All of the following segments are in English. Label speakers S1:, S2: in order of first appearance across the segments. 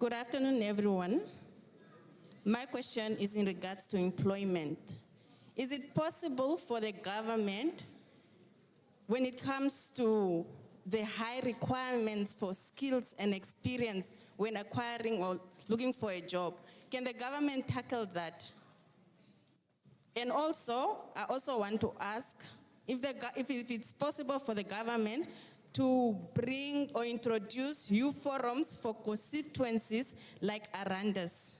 S1: Good afternoon, everyone. My question is in regards to employment. Is it possible for the government, when it comes to the high requirements for skills and experience when acquiring or looking for a job, can the government tackle that? And also, I also want to ask if it's possible for the government to bring or introduce youth forums for constituencies like Arandas.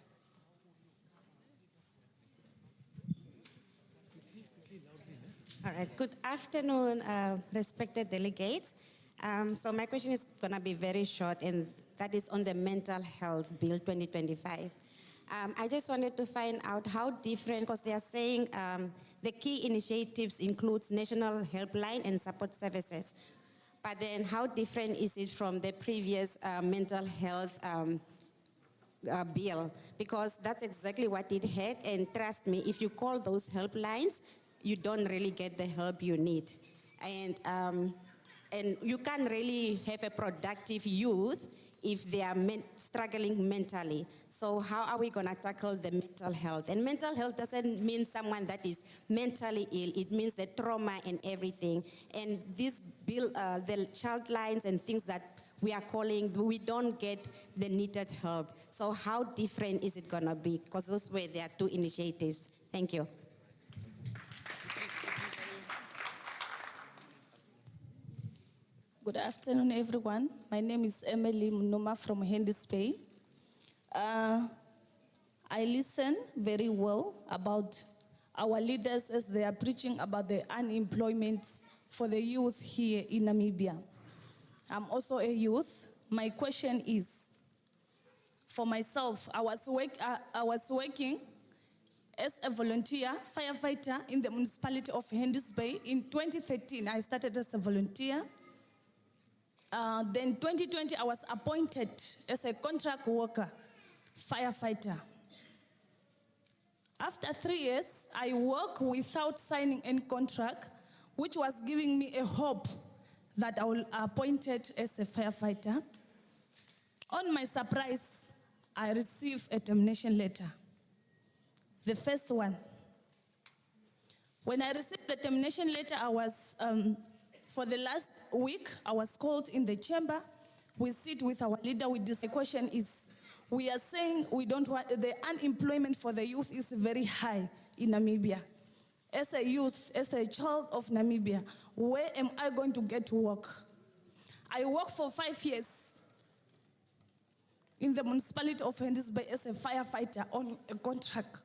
S2: All right, good afternoon, respected delegates. So my question is gonna be very short, and that is on the Mental Health Bill 2025. I just wanted to find out how different, because they are saying the key initiatives includes National Helpline and Support Services. But then how different is it from the previous mental health bill? Because that's exactly what it had, and trust me, if you call those helplines, you don't really get the help you need. And you can't really have a productive youth if they are struggling mentally. So how are we gonna tackle the mental health? And mental health doesn't mean someone that is mentally ill, it means the trauma and everything. And this bill, the child lines and things that we are calling, we don't get the needed help. So how different is it gonna be? Because those were their two initiatives. Thank you.
S3: Good afternoon, everyone. My name is Emily Munoma from Walvis Bay. I listen very well about our leaders as they are preaching about the unemployment for the youth here in Namibia. I'm also a youth. My question is, for myself, I was working as a volunteer firefighter in the municipality of Walvis Bay. In 2013, I started as a volunteer. Then 2020, I was appointed as a contract worker, firefighter. After 3 years, I worked without signing any contract, which was giving me a hope that I will be appointed as a firefighter. On my surprise, I received a termination letter. The first one. When I received the termination letter, I was, for the last week, I was called in the chamber. We sit with our leader. The question is, we are saying we don't want, the unemployment for the youth is very high in Namibia. As a youth, as a child of Namibia, where am I going to get to work? I worked for 5 years in the municipality of Walvis Bay as a firefighter on a contract.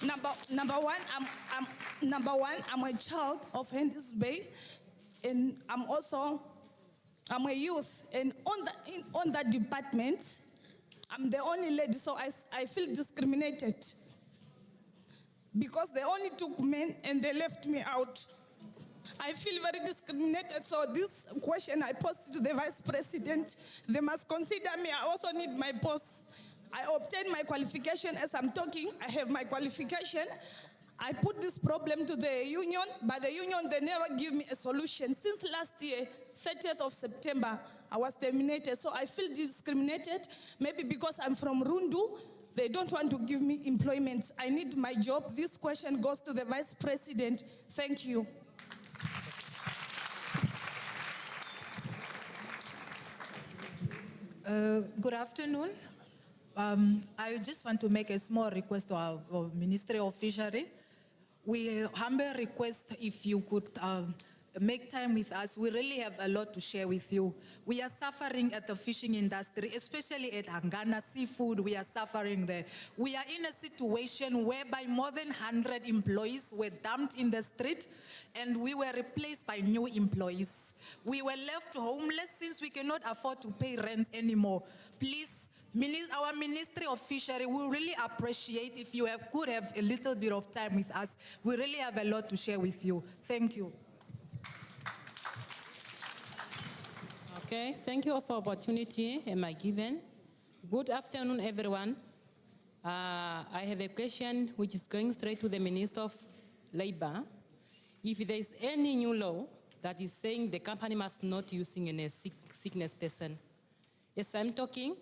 S3: Number one, I'm a child of Walvis Bay, and I'm a youth, and on that department, I'm the only lady, so I feel discriminated because they only took men and they left me out. I feel very discriminated, so this question I posed to the Vice President, they must consider me. I also need my post. I obtained my qualification as I'm talking. I have my qualification. I put this problem to the union, but the union, they never give me a solution. Since last year, 30th of September, I was terminated. So I feel discriminated, maybe because I'm from Rundu. They don't want to give me employment. I need my job. This question goes to the Vice President. Thank you.
S4: Good afternoon. I just want to make a small request to our Ministry of Fishery. We humble request if you could make time with us. We really have a lot to share with you. We are suffering at the fishing industry, especially at Hangana Seafood. We are suffering there. We are in a situation whereby more than 100 employees were dumped in the street and we were replaced by new employees. We were left homeless since we cannot afford to pay rent anymore. Please, our Ministry of Fishery, we really appreciate if you could have a little bit of time with us. We really have a lot to share with you. Thank you.
S5: Okay, thank you for the opportunity am I given. Good afternoon, everyone. I have a question which is going straight to the Minister of Labor. If there is any new law that is saying the company must not using any sickness person. Yes, I'm talking.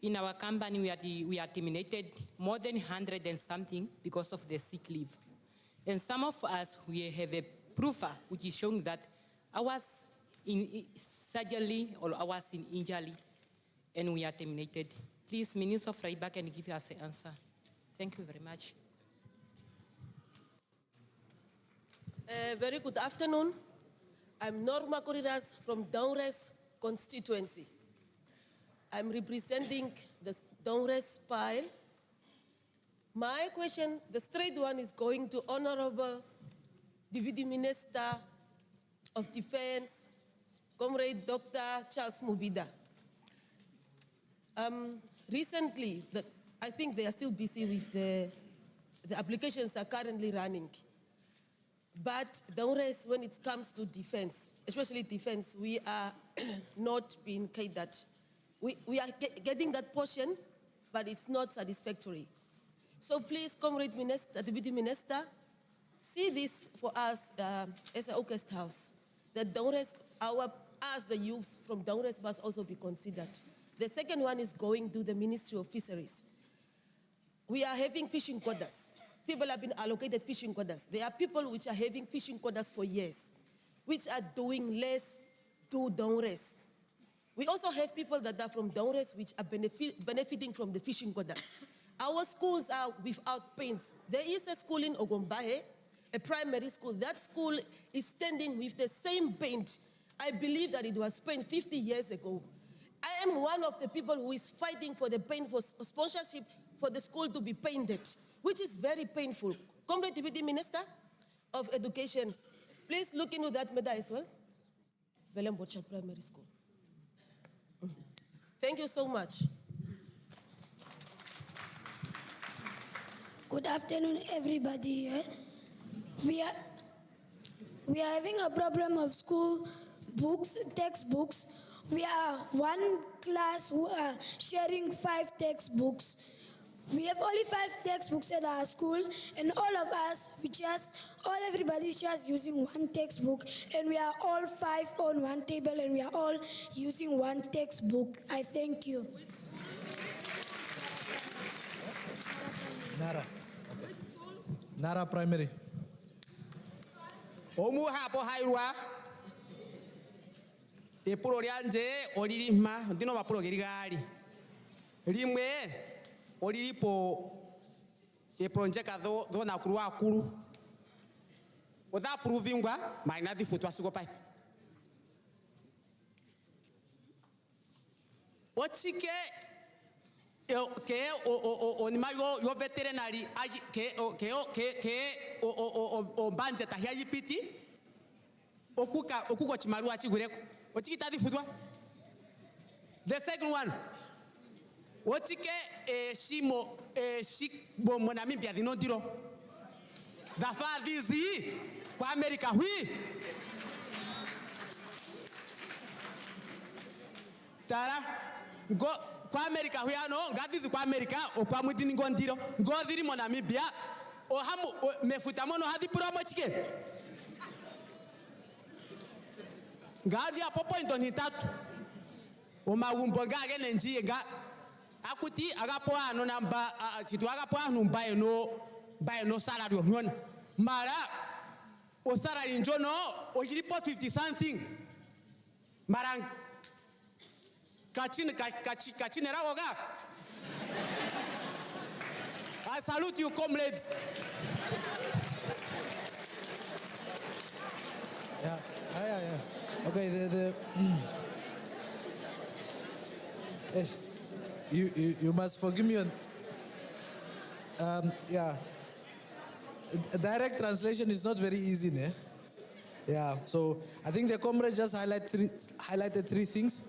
S5: In our company, we are terminated more than 100 and something because of the sick leave. And some of us, we have a proof which is showing that I was in surgery or I was in injury and we are terminated. Please, Minister, fly back and give us an answer. Thank you very much.
S6: Very good afternoon. I'm Norma Corridas from Downres constituency. I'm representing the Downres pile. My question, the straight one, is going to Honorable Deputy Minister of Defense, Comrade Dr. Charles Mubida. Recently, I think they are still busy with the applications are currently running. But Downres, when it comes to defense, especially defense, we are not being catered. We are getting that portion, but it's not satisfactory. So please, Comrade Minister, Deputy Minister, see this for us as an August House, that Downres, us, the youths from Downres, must also be considered. The second one is going to the Ministry of Fisheries. We are having fishing quotas. People have been allocated fishing quotas. There are people which are having fishing quotas for years, which are doing less to Downres. We also have people that are from Downres which are benefiting from the fishing quotas. Our schools are without paints. There is a school in Ogombahe, a primary school. That school is standing with the same paint. I believe that it was painted 50 years ago. I am one of the people who is fighting for the paint for sponsorship for the school to be painted, which is very painful. Comrade Deputy Minister of Education, please look into that matter as well. Velembocha Primary School. Thank you so much.
S7: Good afternoon, everybody. We are having a problem of school books, textbooks. We are one class who are sharing 5 textbooks. We have only 5 textbooks at our school, and all of us, everybody is just using one textbook, and we are all 5 on one table, and we are all using one textbook. I thank you.
S8: Nara. Okay. Nara Primary.
S9: Omu hapo hairwa. Epuro lyanje olirima ndino mapuro gerigali. Limwe oliripo eprojeka do na kuru akuru. Oda provingwa maina di futwa sigo pai. Ochike que onima yo veterinary o banje tahia yipiti okuko chimaru achigureko ochikita di futwa. The second one ochike shimo shikbo monamibia di nondiro da fa dizi kwa America hui tara go kwa America huyano ngadizi kwa America okwa mutini ngondiro ngodiri mo Namibia o hamu mefuta mono hadi promo chike ngadi apo point on hitatu o mawumbo ngage nenji nga akuti agapo ano namba chitu agapo anu mbaye no salary nyona mara o salary njono o jiripo 50 something marang Kachine Rawoga. I salute you, comrades.
S8: Yeah. Okay, yes, you must forgive me on. Yeah. Direct translation is not very easy, ne? Yeah. So I think the comrade just highlighted 3 things.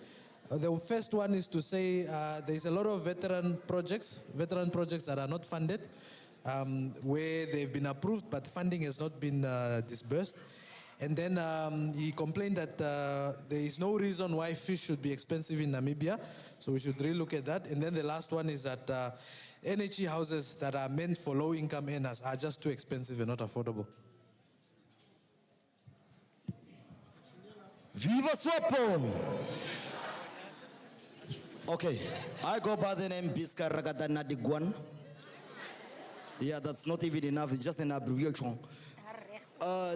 S8: The first one is to say there's a lot of veteran projects that are not funded, where they've been approved, but funding has not been disbursed. And then he complained that there is no reason why fish should be expensive in Namibia, so we should really look at that. And then the last one is that NHE houses that are meant for low-income earners are just too expensive and not affordable.
S10: Viva SWAPO! Okay, I go by the name Biska Ragadana Digwan. Yeah, that's not even enough, it's just an abbreviation.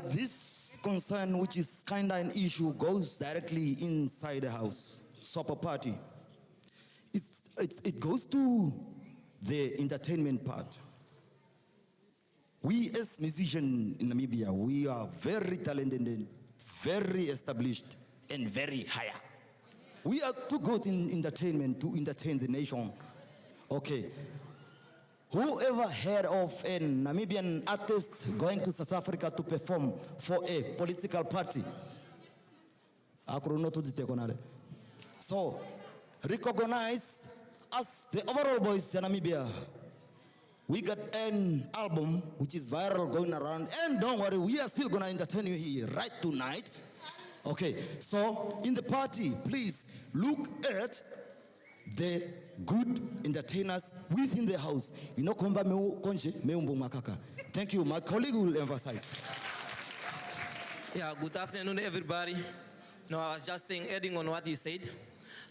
S10: This concern, which is kind of an issue, goes directly inside the house. SWAPO Party. It goes to the entertainment part. We as musicians in Namibia, we are very talented and very established and very higher. We are too good in entertainment to entertain the nation. Okay. Whoever heard of a Namibian artist going to South Africa to perform for a political party? So, recognize us, the overall boys in Namibia. We got an album which is viral going around, and don't worry, we are still gonna entertain you here right tonight. Okay, so in the party, please look at the good entertainers within the house. You know, thank you. My colleague will emphasize.
S11: Yeah, good afternoon, everybody. No, I was just saying, adding on what he said.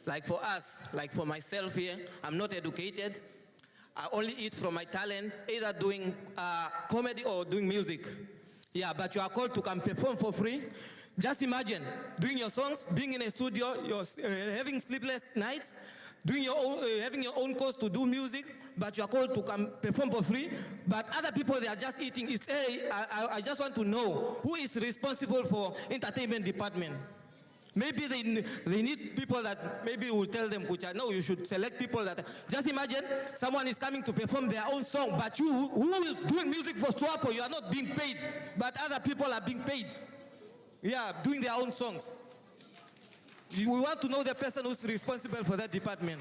S11: Like for us, like for myself here, I'm not educated. I only eat from my talent, either doing comedy or doing music. Yeah, but you are called to come perform for free. Just imagine doing your songs, being in a studio, you're having sleepless nights, doing your own, having your own course to do music, but you are called to come perform for free. But other people, they are just eating. It's, hey, I just want to know who is responsible for entertainment department. Maybe they need people that maybe will tell them, Kucha, no, you should select people that, just imagine someone is coming to perform their own song, but you, who is doing music for SWAPO, you are not being paid, but other people are being paid. Yeah, doing their own songs. We want to know the person who's responsible for that department.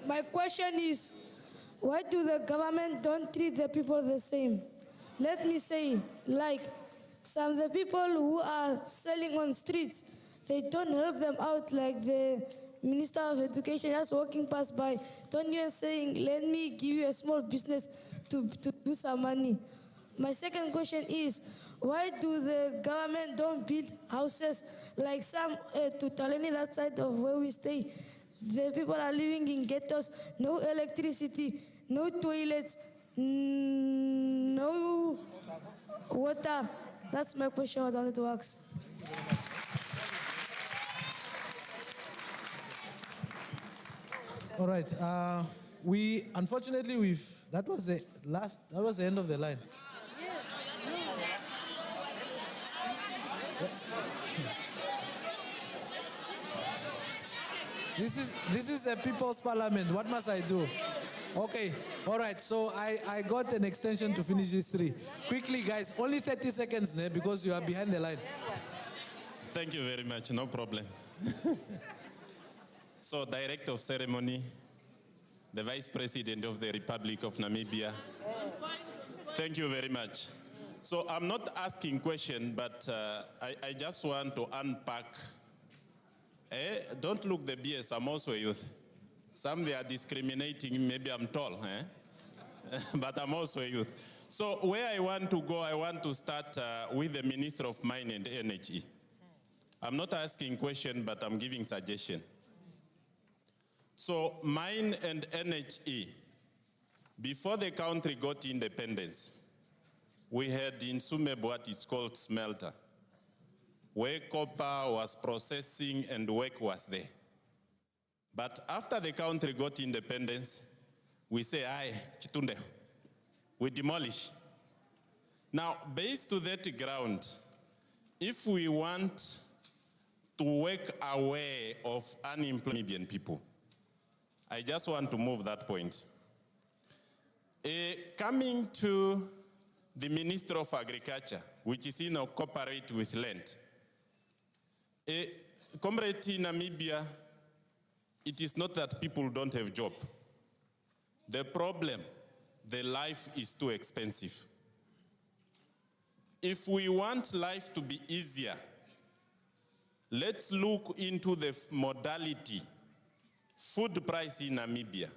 S7: My question is, why do the government don't treat the people the same? Let me say, like, some of the people who are selling on streets, they don't help them out, like the Minister of Education just walking past by, don't even saying, let me give you a small business to do some money. My second question is, why do the government don't build houses like some to Taleni, that side of where we stay? The people are living in ghettos, no electricity, no toilets, no water. That's my question I wanted to ask.
S8: All right. Unfortunately, that was the end of the line. This is a people's parliament. What must I do? Okay, all right. So I got an extension to finish these three. Quickly, guys, only 30 seconds there because you are behind the line.
S12: Thank you very much, no problem. So, Director of Ceremony, the Vice President of the Republic of Namibia, thank you very much. So I'm not asking question, but I just want to unpack. Don't look the BS, I'm also a youth. Some they are discriminating, maybe I'm tall, but I'm also a youth. So where I want to go, I want to start with the Minister of Mine and Energy. I'm not asking question, but I'm giving suggestion. So mine and energy, before the country got independence, we had in Sumeb what is called smelter, where copper was processing and work was there. But after the country got independence, we say, aye, chitunde, we demolish. Now, based to that ground, if we want to work away of unemployed people, I just want to move that point. Coming to the Minister of Agriculture, which is cooperate with land. Comrade in Namibia, it is not that people don't have job. The problem, the life is too expensive. If we want life to be easier, let's look into the modality, food price in Namibia.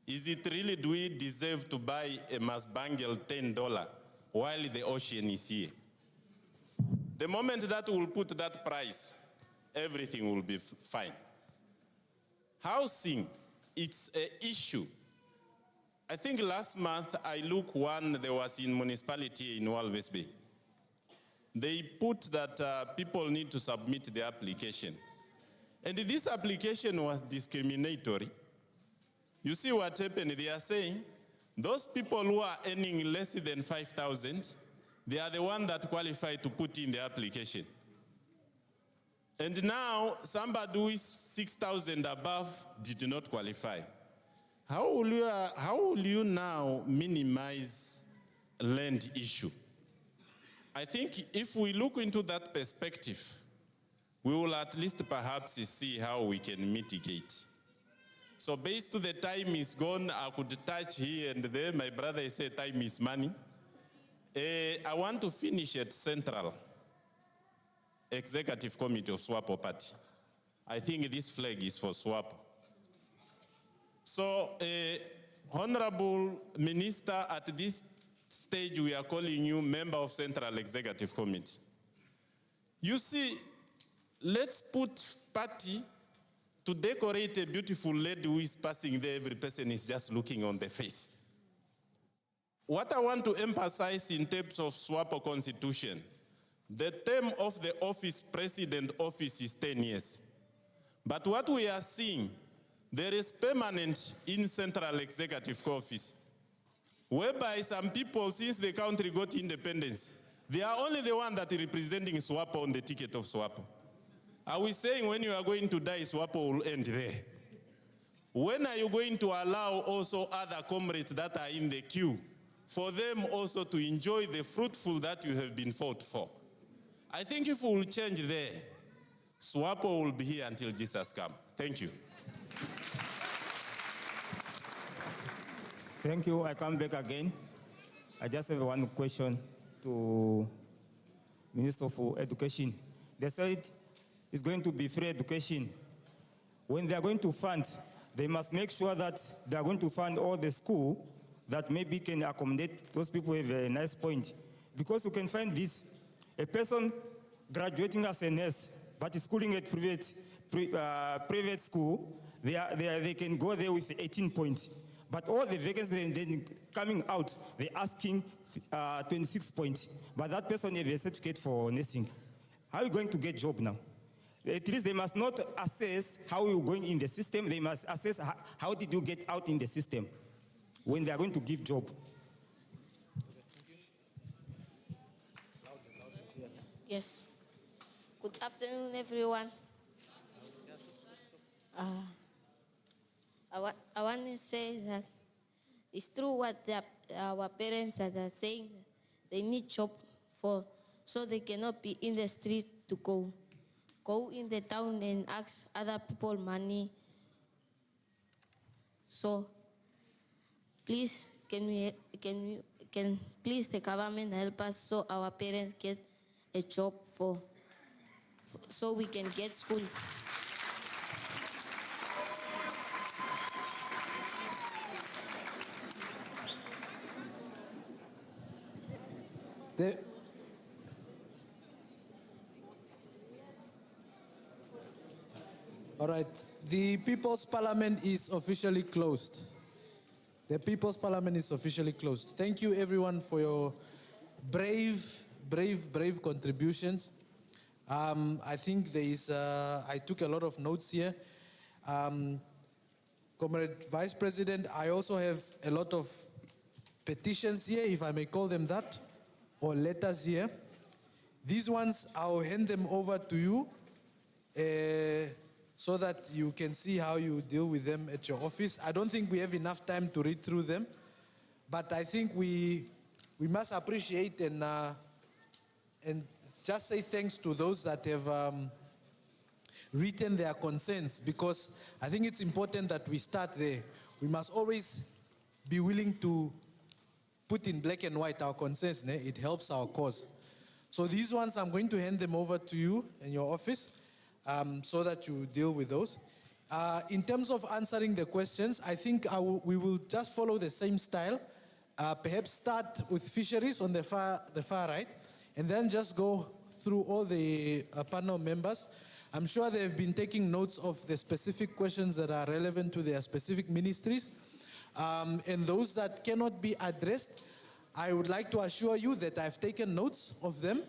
S12: Is it really, do we deserve to buy a Masbangel $10 while the ocean is here. The moment that we'll put that price, everything will be fine. Housing, it's an issue. I think last month I looked one, there was in municipality in Walvis Bay. They put that people need to submit the application. And this application was discriminatory. You see what happened? They are saying those people who are earning less than 5,000, they are the ones that qualify to put in the application. And now somebody who is 6,000 above did not qualify. How will you now minimize land issue? I think if we look into that perspective, we will at least perhaps see how we can mitigate. So based on the time is gone, I could touch here and there. My brother said time is money. I want to finish at Central Executive Committee of SWAPO Party. I think this flag is for SWAPO. So, Honorable Minister, at this stage we are calling you member of Central Executive Committee. You see, let's put party to decorate a beautiful lady who is passing there, every person is just looking on the face. What I want to emphasize in terms of SWAPO Constitution, the term of the office, president office, is 10 years. But what we are seeing, there is permanent in Central Executive Office, whereby some people, since the country got independence, they are only the one that is representing SWAPO on the ticket of SWAPO. Are we saying when you are going to die, SWAPO will end there? When are you going to allow also other comrades that are in the queue for them also to enjoy the fruitful that you have been fought for? I think if we will change there, SWAPO will be here until Jesus comes. Thank you.
S13: Thank you. I come back again. I just have one question to Minister for Education. They said it's going to be free education. When they are going to fund, they must make sure that they are going to fund all the school that maybe can accommodate those people who have a nice point. Because you can find this, a person graduating as a nurse, but is schooling at private school, they can go there with 18 points. But all the vacancies then coming out, they're asking 26 points. But that person has a certificate for nursing. How are you going to get job now? At least they must not assess how you're going in the system. They must assess how did you get out in the system when they are going to give job.
S14: Yes. Good afternoon, everyone. I want to say that it's true what our parents are saying. They need job so they cannot be in the street to go in the town and ask other people money. So please, can please the government help us so our parents get a job so we can get school.
S8: All right, the People's Parliament is officially closed. The People's Parliament is officially closed. Thank you everyone for your brave contributions. I think there is, I took a lot of notes here. Comrade Vice President, I also have a lot of petitions here, if I may call them that, or letters here. These ones, I'll hand them over to you so that you can see how you deal with them at your office. I don't think we have enough time to read through them, but I think we must appreciate and just say thanks to those that have written their concerns, because I think it's important that we start there. We must always be willing to put in black and white our concerns. It helps our cause. So these ones, I'm going to hand them over to you in your office so that you deal with those. In terms of answering the questions, I think we will just follow the same style perhaps start with fisheries on the far right, and then just go through all the panel members. I'm sure they've been taking notes of the specific questions that are relevant to their specific ministries. And those that cannot be addressed, I would like to assure you that I've taken notes of them,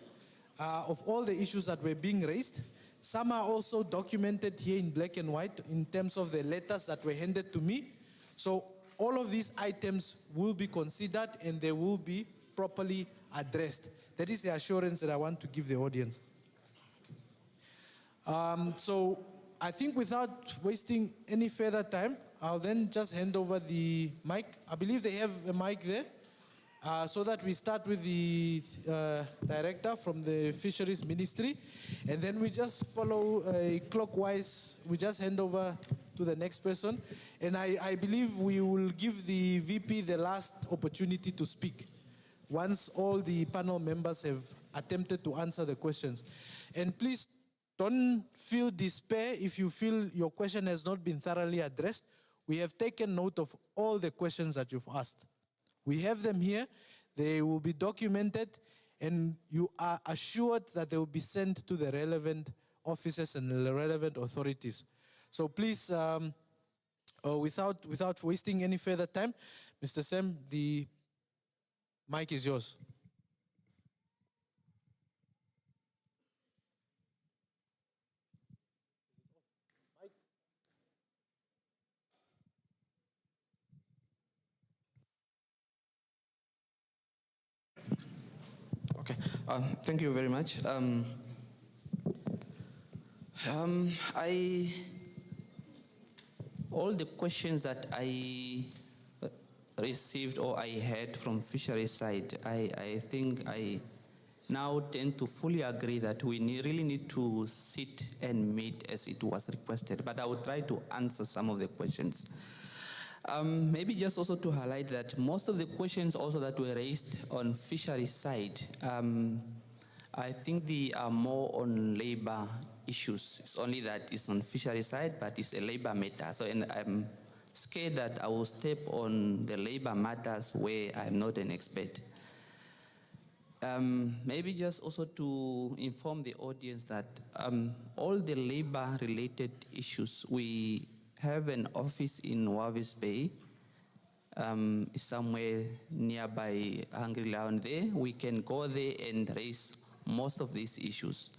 S8: of all the issues that were being raised. Some are also documented here in black and white in terms of the letters that were handed to me. So all of these items will be considered and they will be properly addressed. That is the assurance that I want to give the audience. So I think without wasting any further time, I'll then just hand over the mic. I believe they have a mic there. So that we start with the director from the Fisheries Ministry, and then we just follow clockwise. We just hand over to the next person. And I believe we will give the VP the last opportunity to speak once all the panel members have attempted to answer the questions. And please don't feel despair if you feel your question has not been thoroughly addressed. We have taken note of all the questions that you've asked. We have them here, they will be documented, and you are assured that they will be sent to the relevant officers and the relevant authorities. So please, without wasting any further time, Mr. Sam, the mic is yours.
S15: Okay, thank you very much. All the questions that I received or I heard from fisheries side, I think I now tend to fully agree that we really need to sit and meet as it was requested, but I will try to answer some of the questions. Maybe just also to highlight that most of the questions also that were raised on fisheries side, I think they are more on labor issues. It's only that it's on fisheries side, but it's a labor matter. So, and I'm scared that I will step on the labor matters where I'm not an expert. Maybe just also to inform the audience that all the labor-related issues, we have an office in Walvis Bay, somewhere nearby Hungry Lion there. We can go there and raise most of these issues.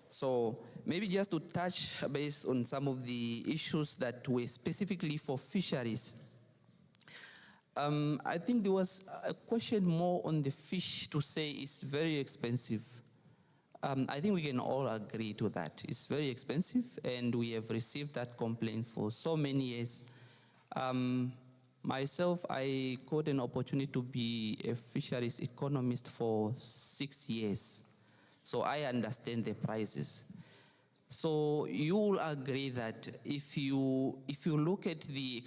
S15: So maybe just to touch base on some of the issues that were specifically for fisheries. I think there was a question more on the fish to say it's very expensive. I think we can all agree to that. It's very expensive, and we have received that complaint for so many years. Myself, I got an opportunity to be a fisheries economist for 6 years. So I understand the prices. So you will agree that if you look at the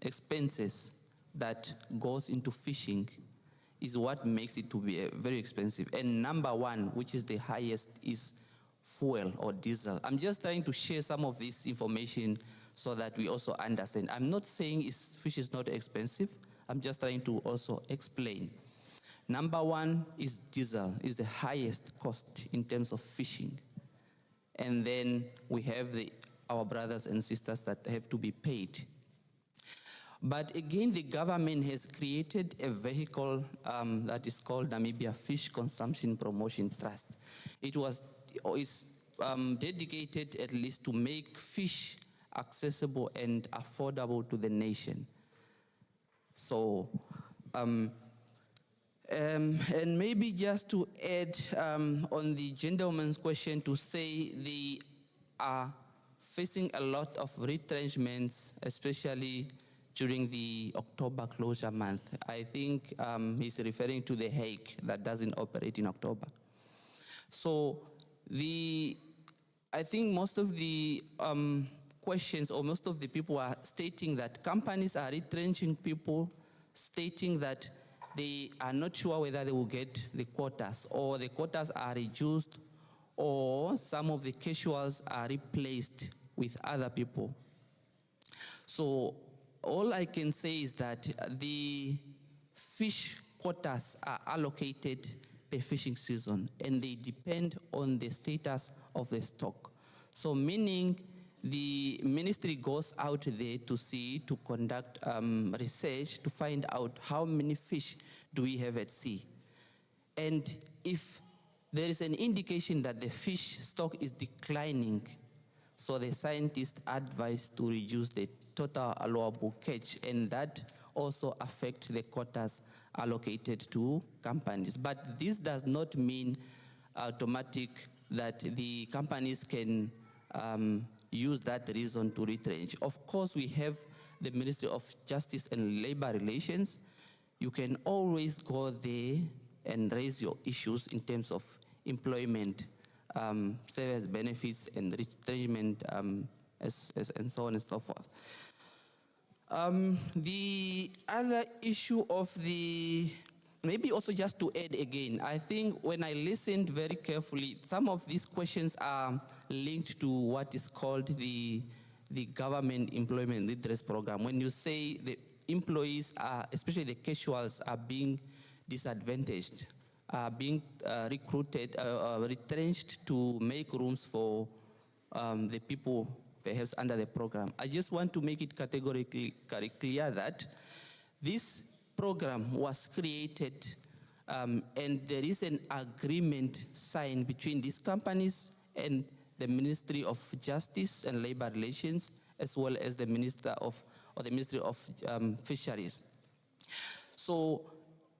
S15: expenses that goes into fishing, is what makes it to be very expensive. And number one, which is the highest, is fuel or diesel. I'm just trying to share some of this information so that we also understand. I'm not saying fish is not expensive. I'm just trying to also explain. Number one is diesel, is the highest cost in terms of fishing. And then we have our brothers and sisters that have to be paid. But again, the government has created a vehicle that is called Namibia Fish Consumption Promotion Trust. It's dedicated at least to make fish accessible and affordable to the nation. So, and maybe just to add on the gentleman's question to say they are facing a lot of retrenchments, especially during the October closure month. I think he's referring to the Hague that doesn't operate in October. So I think most of the questions or most of the people are stating that companies are retrenching people, stating that they are not sure whether they will get the quotas or the quotas are reduced or some of the casuals are replaced with other people. So all I can say is that the fish quotas are allocated per fishing season, and they depend on the status of the stock. So meaning the ministry goes out there to conduct research to find out how many fish do we have at sea. And if there is an indication that the fish stock is declining, so the scientists advise to reduce the total allowable catch, and that also affects the quotas allocated to companies. But this does not mean automatic that the companies can use that reason to retrench. Of course, we have the Ministry of Justice and Labor Relations. You can always go there and raise your issues in terms of employment, service benefits, and retrenchment, and so on and so forth. The other issue of maybe also just to add again, I think when I listened very carefully, some of these questions are linked to what is called the Government Employment Redress Program. When you say the employees are, especially the casuals, are being disadvantaged, are being recruited, retrenched to make rooms for the people perhaps under the program. I just want to make it categorically clear that this program was created and there is an agreement signed between these companies and the Ministry of Justice and Labor Relations, as well as the Ministry of Fisheries. So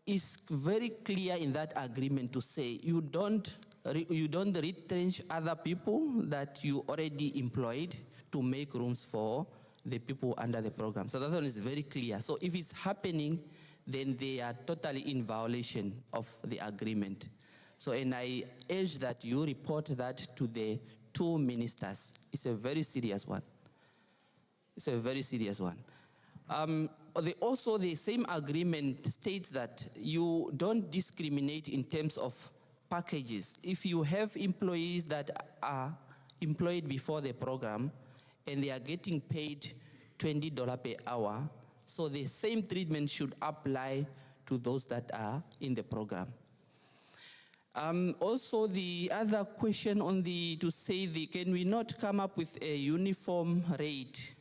S15: it's very clear in that agreement to say you don't retrench other people that you already employed to make rooms for the people under the program. So that one is very clear. So if it's happening, then they are totally in violation of the agreement. So, and I urge that you report that to the two ministers. It's a very serious one. It's a very serious one. Also, the same agreement states that you don't discriminate in terms of packages. If you have employees that are employed before the program and they are getting paid $20 per hour, so the same treatment should apply to those that are in the program. Also, the other question on can we not come up with a uniform rate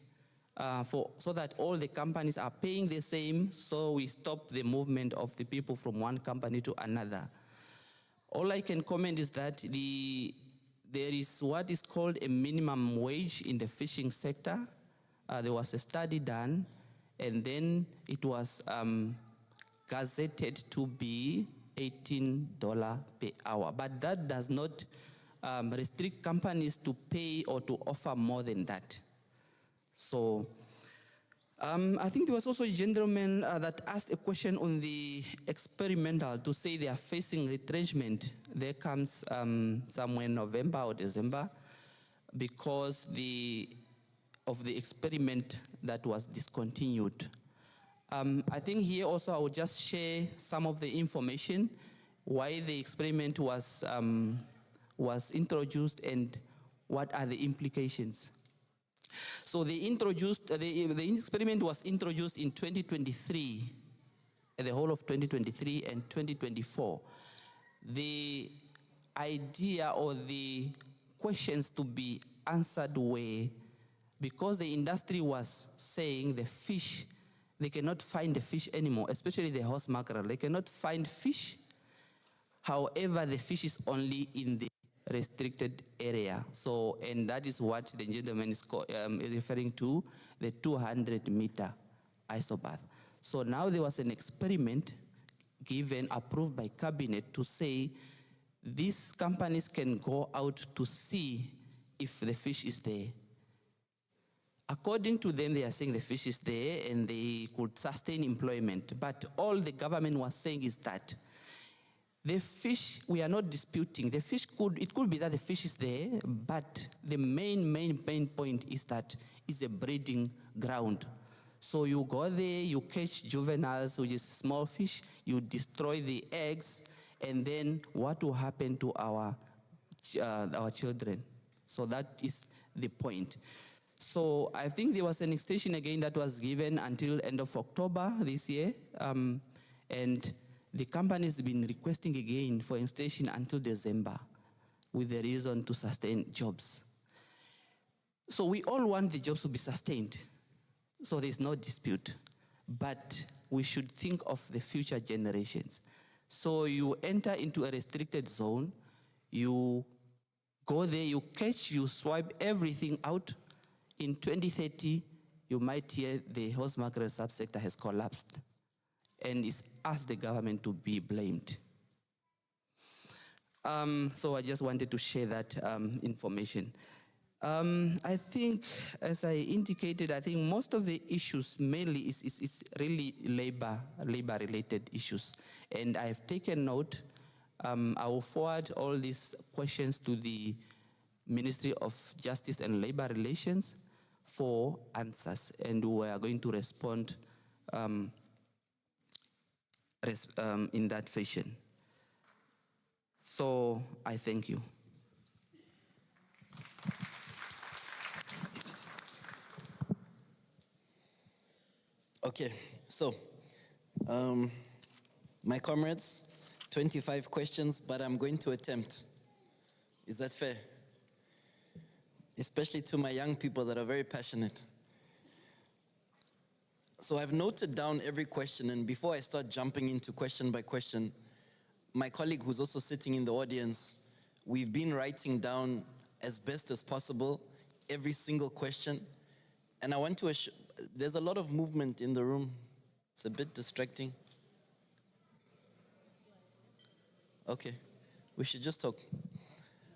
S15: so that all the companies are paying the same, so we stop the movement of the people from one company to another? All I can comment is that there is what is called a minimum wage in the fishing sector. There was a study done, and then it was gazetted to be $18 per hour. But that does not restrict companies to pay or to offer more than that. So I think there was also a gentleman that asked a question on the experimental to say they are facing retrenchment. There comes somewhere in November or December because of the experiment that was discontinued. I think here also I will just share some of the information why the experiment was introduced and what are the implications. So the experiment was introduced in 2023, the whole of 2023 and 2024. The idea or the questions to be answered were, because the industry was saying the fish, they cannot find the fish anymore, especially the horse mackerel. They cannot find fish. However, the fish is only in the restricted area. So, and that is what the gentleman is referring to, the 200-meter isobath. So now there was an experiment approved by cabinet to say these companies can go out to see if the fish is there. According to them, they are saying the fish is there and they could sustain employment. But all the government was saying is that the fish, we are not disputing. The fish it could be that the fish is there, but the main point is that it's a breeding ground. So you go there, you catch juveniles, which is small fish, you destroy the eggs, and then what will happen to our children? So that is the point. So I think there was an extension again that was given until end of October this year. And the company has been requesting again for extension until December with the reason to sustain jobs. So we all want the jobs to be sustained. So there's no dispute. But we should think of the future generations. So you enter into a restricted zone, you go there, you catch, you swipe everything out. In 2030, you might hear the horse mackerel subsector has collapsed, and it's us, the government, to be blamed. So I just wanted to share that information. I think, as I indicated, I think most of the issues mainly is really labor-related issues. And I've taken note. I will forward all these questions to the Ministry of Justice and Labor Relations for answers. And we are going to respond in that fashion. So I thank you.
S16: Okay, so my comrades, 25 questions, but I'm going to attempt. Is that fair? Especially to my young people that are very passionate. So I've noted down every question, and before I start jumping into question by question, my colleague who's also sitting in the audience, we've been writing down as best as possible every single question. And I want to assure, there's a lot of movement in the room. It's a bit distracting. Okay, we should just talk.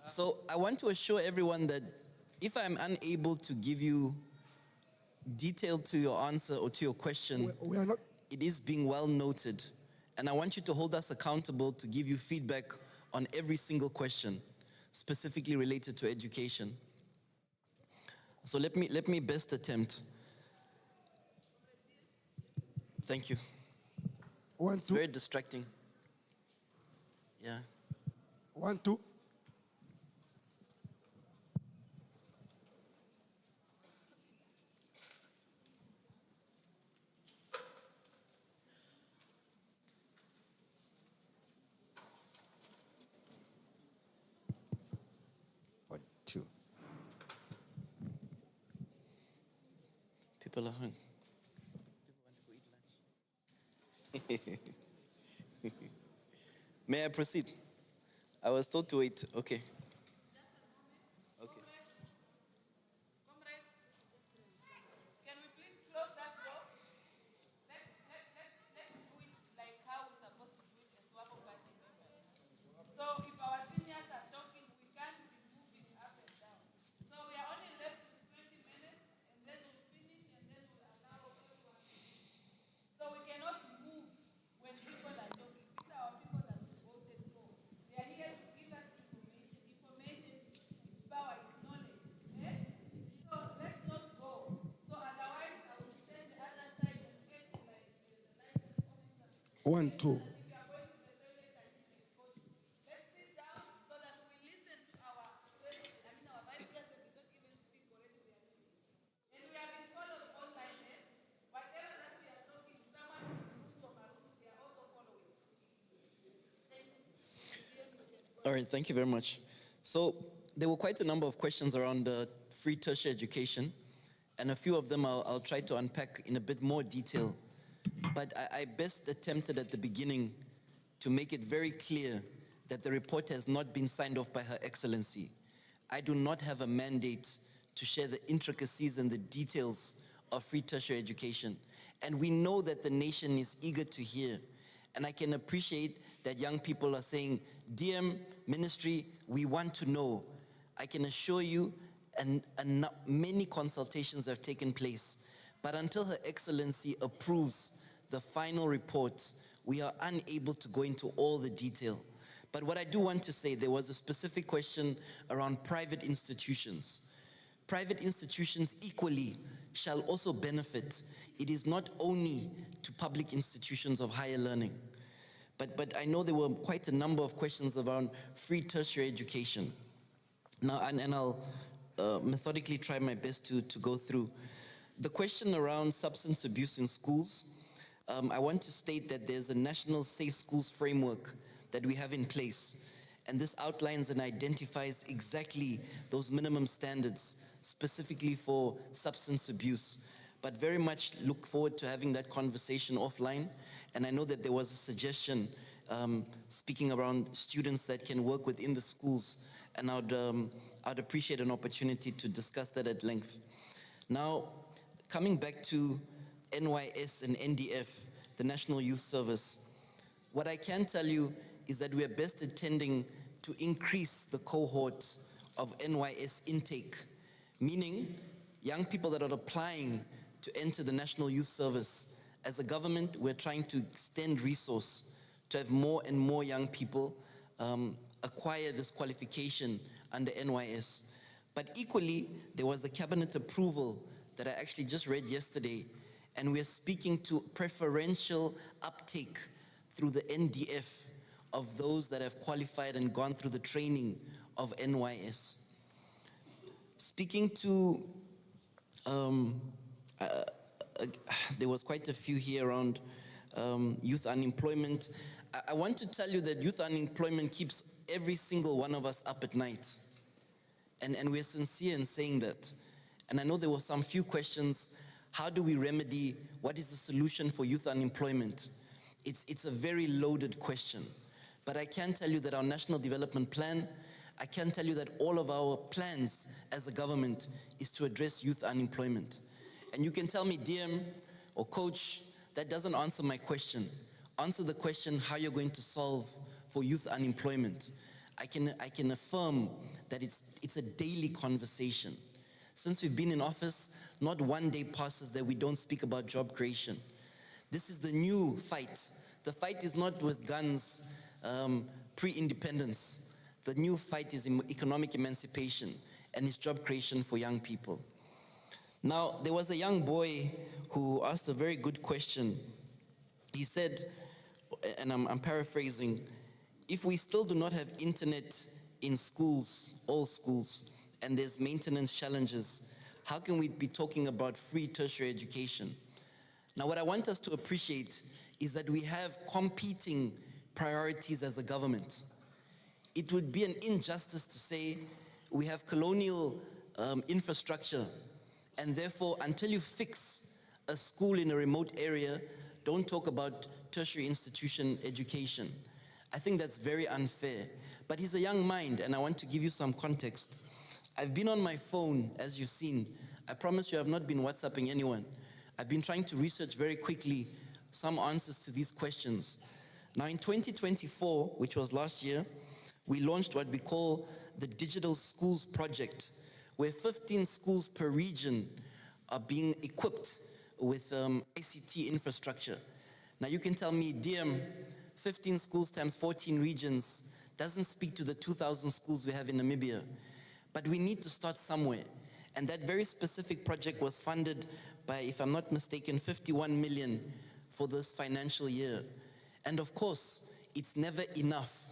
S16: So I want to assure everyone that if I'm unable to give you detail to your answer or to your question, it is being well noted. And I want you to hold us accountable to give you feedback on every single question, specifically related to education. So let me best attempt. Thank you. It's very distracting. Yeah.
S17: 1, 2.
S16: People are hungry. People want to go eat lunch. May I proceed? I was told to wait. Okay. One, two. All right, thank you very much. So there were quite a number of questions around free tertiary education, and a few of them I'll try to unpack in a bit more detail. But I best attempted at the beginning to make it very clear that the report has not been signed off by Her Excellency. I do not have a mandate to share the intricacies and the details of free tertiary education. And we know that the nation is eager to hear. And I can appreciate that young people are saying, DM, Ministry, we want to know. I can assure you, and many consultations have taken place. But until Her Excellency approves the final report, we are unable to go into all the detail. But what I do want to say, there was a specific question around private institutions. Private institutions equally shall also benefit. It is not only to public institutions of higher learning. But I know there were quite a number of questions around free tertiary education. Now, and I'll methodically try my best to go through. The question around substance abuse in schools, I want to state that there's a national safe schools framework that we have in place. And this outlines and identifies exactly those minimum standards specifically for substance abuse. But very much look forward to having that conversation offline. And I know that there was a suggestion speaking around students that can work within the schools, and I'd appreciate an opportunity to discuss that at length. Now, coming back to NYS and NDF, the National Youth Service, what I can tell you is that we are best attending to increase the cohort of NYS intake, meaning young people that are applying to enter the National Youth Service. As a government, we're trying to extend resource to have more and more young people acquire this qualification under NYS. But equally, there was a cabinet approval that I actually just read yesterday, and we're speaking to preferential uptake through the NDF of those that have qualified and gone through the training of NYS. Speaking to, there was quite a few here around youth unemployment. I want to tell you that youth unemployment keeps every single one of us up at night. And we're sincere in saying that. And I know there were some few questions. How do we remedy? What is the solution for youth unemployment? It's a very loaded question. But I can tell you that our National Development Plan, I can tell you that all of our plans as a government is to address youth unemployment. And you can tell me, DM or coach, that doesn't answer my question. Answer the question how you're going to solve for youth unemployment. I can affirm that it's a daily conversation. Since we've been in office, not one day passes that we don't speak about job creation. This is the new fight. The fight is not with guns pre-independence. The new fight is economic emancipation and it's job creation for young people. Now, there was a young boy who asked a very good question. He said, and I'm paraphrasing, if we still do not have internet in schools, all schools, and there's maintenance challenges, how can we be talking about free tertiary education? Now, what I want us to appreciate is that we have competing priorities as a government. It would be an injustice to say we have colonial infrastructure, and therefore, until you fix a school in a remote area, don't talk about tertiary institution education. I think that's very unfair. But he's a young mind, and I want to give you some context. I've been on my phone, as you've seen. I promise you I've not been WhatsApping anyone. I've been trying to research very quickly some answers to these questions. Now, in 2024, which was last year, we launched what we call the Digital Schools Project, where 15 schools per region are being equipped with ICT infrastructure. Now, you can tell me, DM, 15 schools times 14 regions doesn't speak to the 2,000 schools we have in Namibia. But we need to start somewhere. And that very specific project was funded by, if I'm not mistaken, 51 million for this financial year. And of course, it's never enough.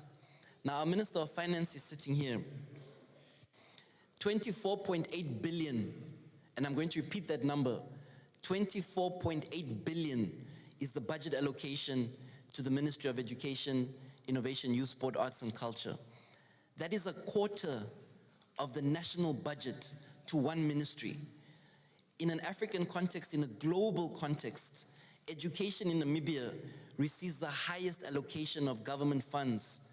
S16: Now, our Minister of Finance is sitting here. 24.8 billion, and I'm going to repeat that number. 24.8 billion is the budget allocation to the Ministry of Education, Innovation, Youth, Sport, Arts and Culture. That is a quarter of the national budget to one ministry. In an African context, in a global context, education in Namibia receives the highest allocation of government funds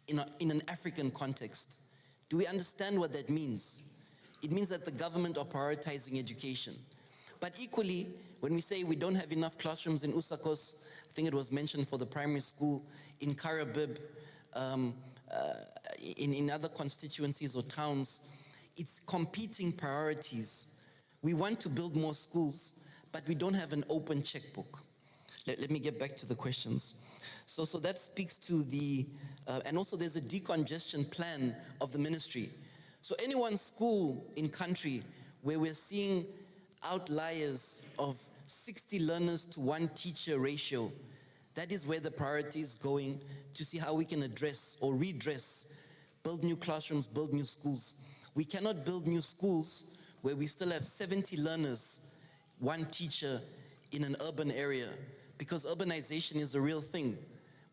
S16: in an African context. Do we understand what that means? It means that the government are prioritizing education. But equally, when we say we don't have enough classrooms in Usakos, I think it was mentioned for the primary school, in Karabib, in other constituencies or towns, it's competing priorities. We want to build more schools, but we don't have an open checkbook. Let me get back to the questions. So that speaks to the, and also there's a decongestion plan of the ministry. So any one school in country where we're seeing outliers of 60 learners to 1 teacher ratio, that is where the priority is going to see how we can address or redress, build new classrooms, build new schools. We cannot build new schools where we still have 70 learners, one teacher in an urban area, because urbanization is a real thing,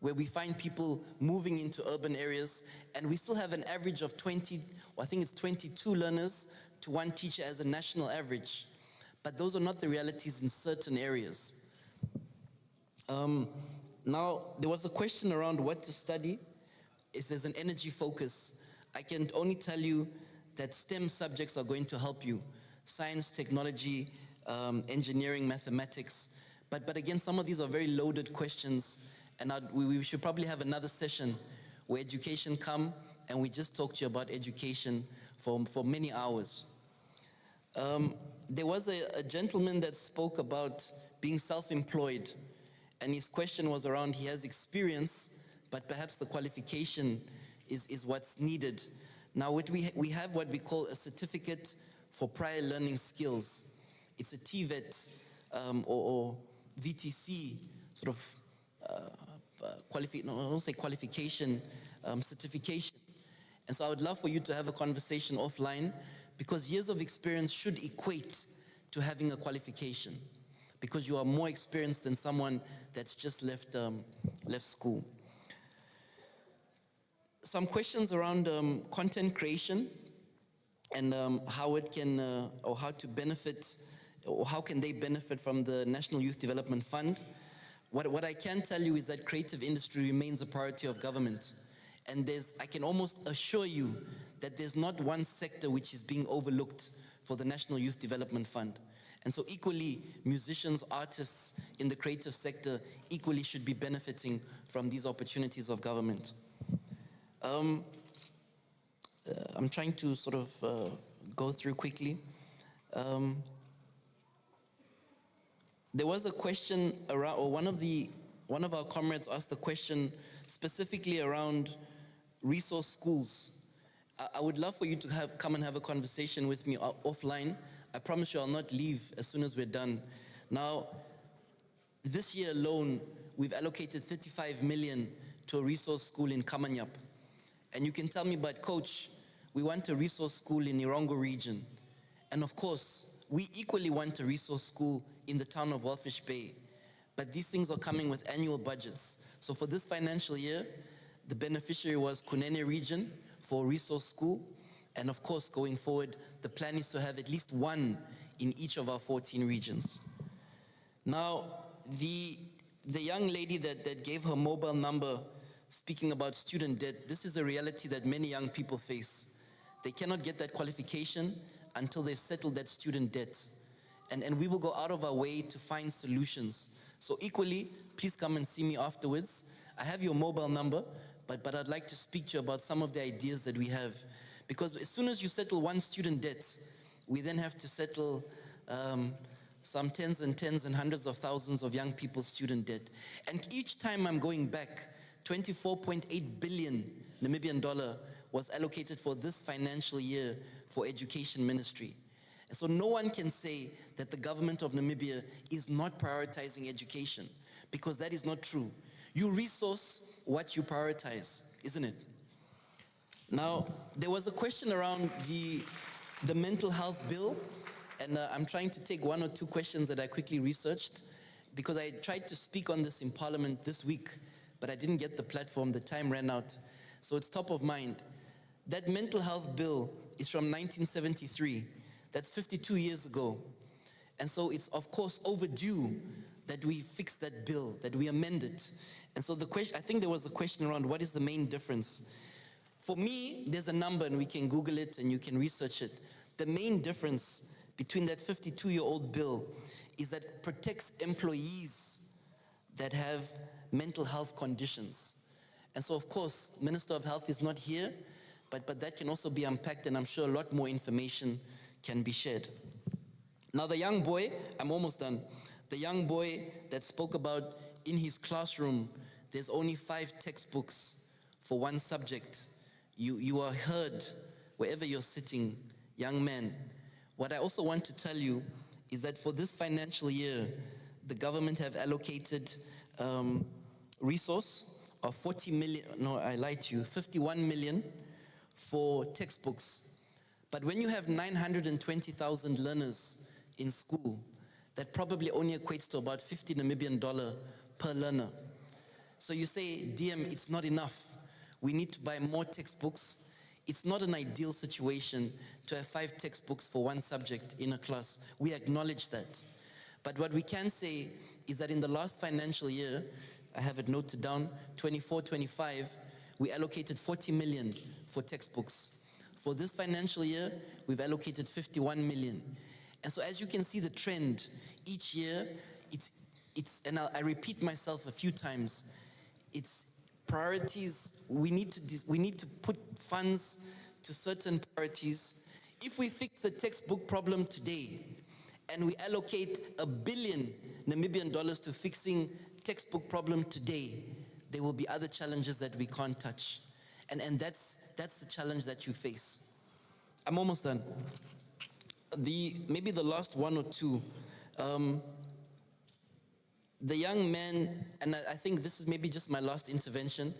S16: where we find people moving into urban areas, and we still have an average of 20, or I think it's 22 learners to one teacher as a national average. But those are not the realities in certain areas. Now, there was a question around what to study. Is there's an energy focus. I can only tell you that STEM subjects are going to help you. Science, technology, engineering, mathematics. But again, some of these are very loaded questions, and we should probably have another session where education come and we just talk to you about education for many hours. There was a gentleman that spoke about being self-employed, and his question was around he has experience, but perhaps the qualification is what's needed. Now, we have what we call a certificate for prior learning skills. It's a TVET or VTC sort of qualification, certification. And so I would love for you to have a conversation offline, because years of experience should equate to having a qualification, because you are more experienced than someone that's just left school. Some questions around content creation and how it can, or how to benefit, or how can they benefit from the National Youth Development Fund. What I can tell you is that creative industry remains a priority of government. And I can almost assure you that there's not one sector which is being overlooked for the National Youth Development Fund. And so equally, musicians, artists in the creative sector equally should be benefiting from these opportunities of government. I'm trying to sort of go through quickly. There was a question around, or one of our comrades asked a question specifically around resource schools. I would love for you to come and have a conversation with me offline. I promise you I'll not leave as soon as we're done. Now, this year alone, we've allocated 35 million to a resource school in Kamanyap. And you can tell me, but coach, we want a resource school in Erongo Region. And of course, we equally want a resource school in the town of Walvis Bay. But these things are coming with annual budgets. So for this financial year, the beneficiary was Kunene Region for a resource school. And of course, going forward, the plan is to have at least one in each of our 14 regions. Now, the young lady that gave her mobile number speaking about student debt, this is a reality that many young people face. They cannot get that qualification until they've settled that student debt. And we will go out of our way to find solutions. So equally, please come and see me afterwards. I have your mobile number, but I'd like to speak to you about some of the ideas that we have. Because as soon as you settle one student debt, we then have to settle some tens and hundreds of thousands of young people's student debt. And each time I'm going back, 24.8 billion Namibian dollar was allocated for this financial year for education ministry. And so no one can say that the government of Namibia is not prioritizing education, because that is not true. You resource what you prioritize, isn't it? Now, there was a question around the mental health bill, and I'm trying to take one or two questions that I quickly researched, because I tried to speak on this in Parliament this week, but I didn't get the platform, the time ran out. So it's top of mind. That mental health bill is from 1973. That's 52 years ago. And so it's of course overdue that we fix that bill, that we amend it. And so the question, I think there was a question around what is the main difference. For me, there's a number, and we can Google it and you can research it. The main difference between that 52-year-old bill is that it protects employees that have mental health conditions. And so of course, Minister of Health is not here, but that can also be unpacked, and I'm sure a lot more information can be shared. Now the young boy, I'm almost done. The young boy that spoke about in his classroom, there's only 5 textbooks for one subject. You are heard wherever you're sitting, young man. What I also want to tell you is that for this financial year, the government have allocated resource of 40 million, no, I lied to you, 51 million for textbooks. But when you have 920,000 learners in school, that probably only equates to about 50 Namibian dollar per learner. So you say, DM, it's not enough. We need to buy more textbooks. It's not an ideal situation to have 5 textbooks for one subject in a class. We acknowledge that. But what we can say is that in the last financial year, I have it noted down, 24-25, we allocated 40 million for textbooks. For this financial year, we've allocated 51 million. And so as you can see the trend, each year, and I repeat myself a few times, it's priorities. We need to put funds to certain priorities. If we fix the textbook problem today, and we allocate $1 billion Namibian dollars to fixing textbook problem today, there will be other challenges that we can't touch. And that's the challenge that you face. I'm almost done. Maybe the last one or two. The young man, and I think this is maybe just my last intervention.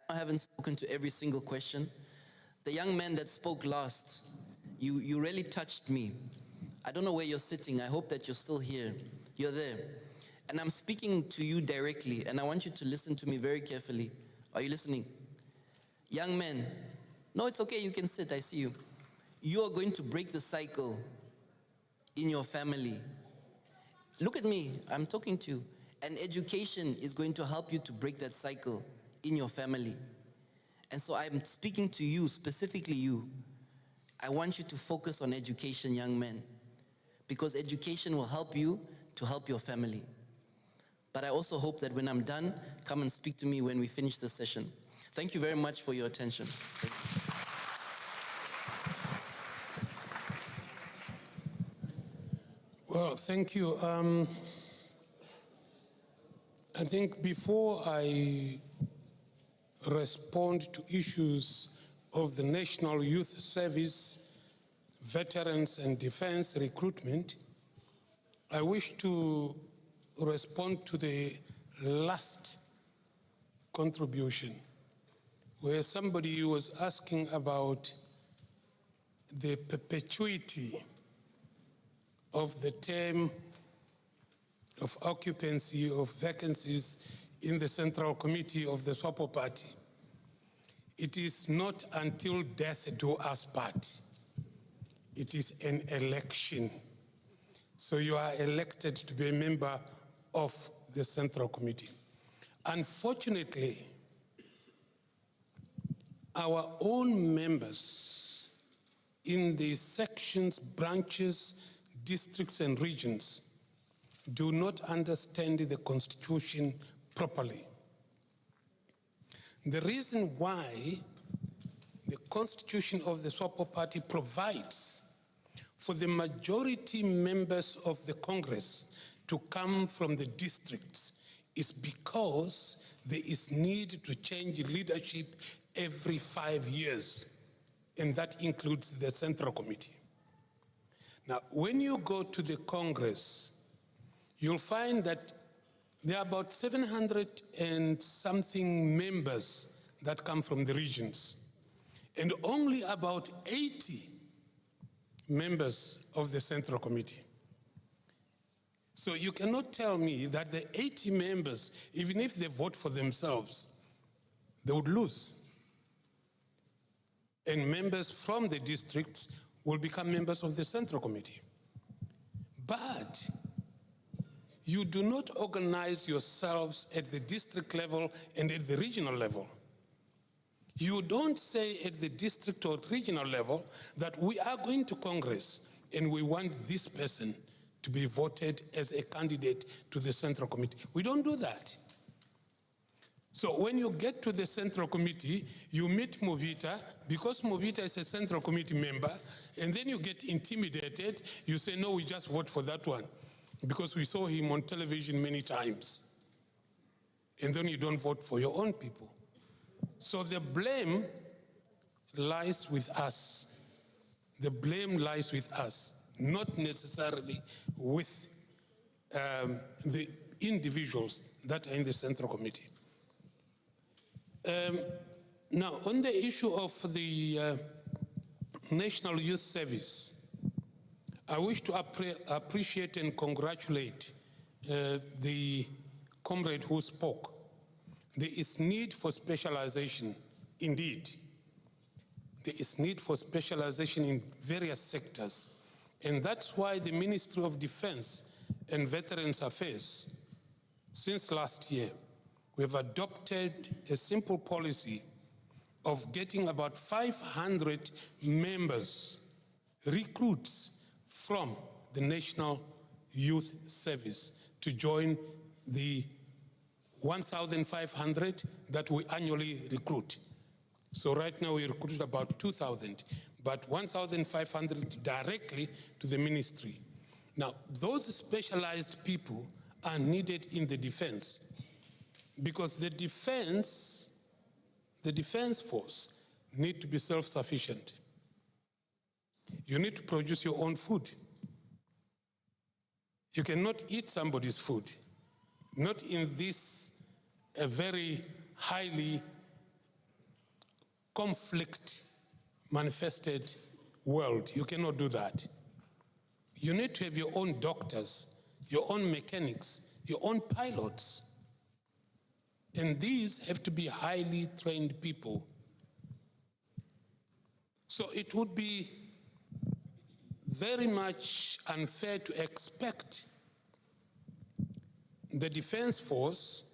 S16: I haven't spoken to every single question. The young man that spoke last, you really touched me. I don't know where you're sitting. I hope that you're still here. You're there. And I'm speaking to you directly, and I want you to listen to me very carefully. Are you listening? Young man, no, it's okay, you can sit, I see you. You are going to break the cycle in your family. Look at me, I'm talking to you. And education is going to help you to break that cycle in your family. And so I'm speaking to you, specifically you. I want you to focus on education, young man, because education will help you to help your family. But I also hope that when I'm done, come and speak to me when we finish this session. Thank you very much for your attention.
S17: Well, thank you. I think before I respond to issues of the National Youth Service, veterans and defense recruitment, I wish to respond to the last contribution, where somebody was asking about the perpetuity of the term of occupancy of vacancies in the Central Committee of the SWAPO Party. It is not until death do us part. It is an election. So you are elected to be a member of the Central Committee. Unfortunately, our own members in the sections, branches, districts, and regions do not understand the Constitution properly. The reason why the Constitution of the SWAPO Party provides for the majority members of the Congress to come from the districts is because there is need to change leadership every 5 years, and that includes the Central Committee. Now, when you go to the Congress, you'll find that there are about 700 and something members that come from the regions, and only about 80 members of the Central Committee. So you cannot tell me that the 80 members, even if they vote for themselves, they would lose. And members from the districts will become members of the Central Committee. But you do not organize yourselves at the district level and at the regional level. You don't say at the district or regional level that we are going to Congress and we want this person to be voted as a candidate to the Central Committee. We don't do that. So when you get to the Central Committee, you meet Movita, because Movita is a Central Committee member, and then you get intimidated. You say, no, we just vote for that one, because we saw him on television many times. And then you don't vote for your own people. So the blame lies with us. The blame lies with us, not necessarily with the individuals that are in the Central Committee. Now, on the issue of the National Youth Service, I wish to appreciate and congratulate the comrade who spoke. There is need for specialization, indeed. There is need for specialization in various sectors. And that's why the Ministry of Defense and Veterans Affairs, since last year, we have adopted a simple policy of getting about 500 members, recruits from the National Youth Service to join the 1,500 that we annually recruit. So right now we recruited about 2,000, but 1,500 directly to the ministry. Now, those specialized people are needed in the defense because the defense force need to be self-sufficient. You need to produce your own food. You cannot eat somebody's food, not in this a very highly conflict manifested world. You cannot do that. You need to have your own doctors, your own mechanics, your own pilots. And these have to be highly trained people. So it would be very much unfair to expect the defense force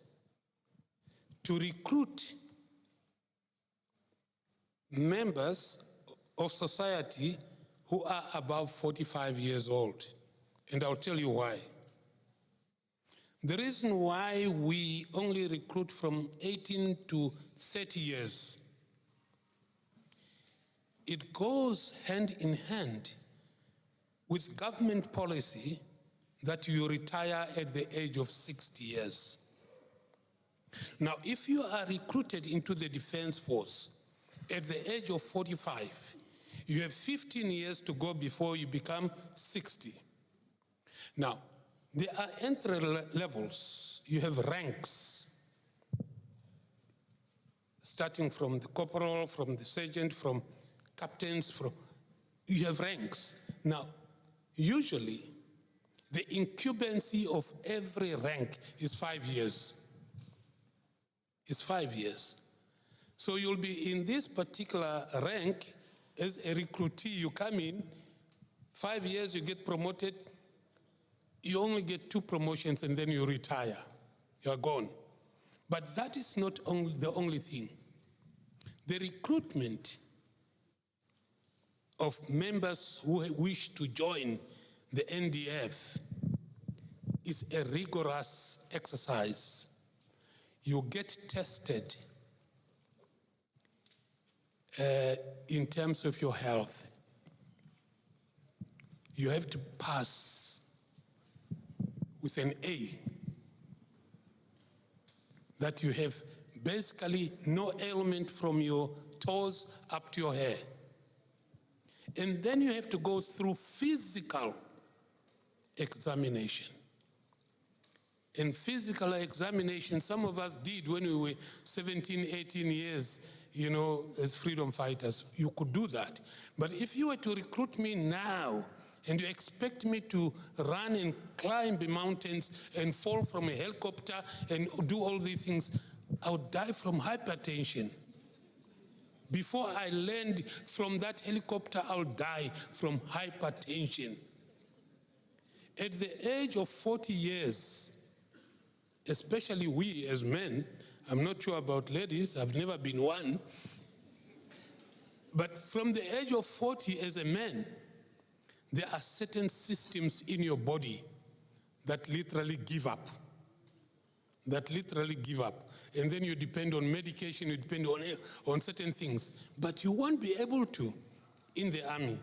S17: to recruit members of society who are above 45 years old. And I'll tell you why. The reason why we only recruit from 18 to 30 years, it goes hand in hand with government policy that you retire at the age of 60 years. Now, if you are recruited into the defense force at the age of 45, you have 15 years to go before you become 60. Now, there are entry levels. You have ranks, starting from the corporal, from the sergeant, from captains, you have ranks. Now, usually, the incumbency of every rank is 5 years. It's 5 years. So you'll be in this particular rank as a recruitee. You come in, 5 years, you get promoted, you only get 2 promotions and then you retire. You're gone. But that is not the only thing. The recruitment of members who wish to join the NDF is a rigorous exercise. You get tested in terms of your health. You have to pass with an A, that you have basically no ailment from your toes up to your hair. And then you have to go through physical examination. In physical examination, some of us did when we were 17, 18 years, you know, as freedom fighters. You could do that. But if you were to recruit me now, and you expect me to run and climb the mountains and fall from a helicopter and do all these things, I would die from hypertension. Before I land from that helicopter, I'll die from hypertension. At the age of 40 years, especially we as men, I'm not sure about ladies, I've never been one, but from the age of 40 as a man, there are certain systems in your body that literally give up. And then you depend on medication, you depend on certain things. But you won't be able to in the army.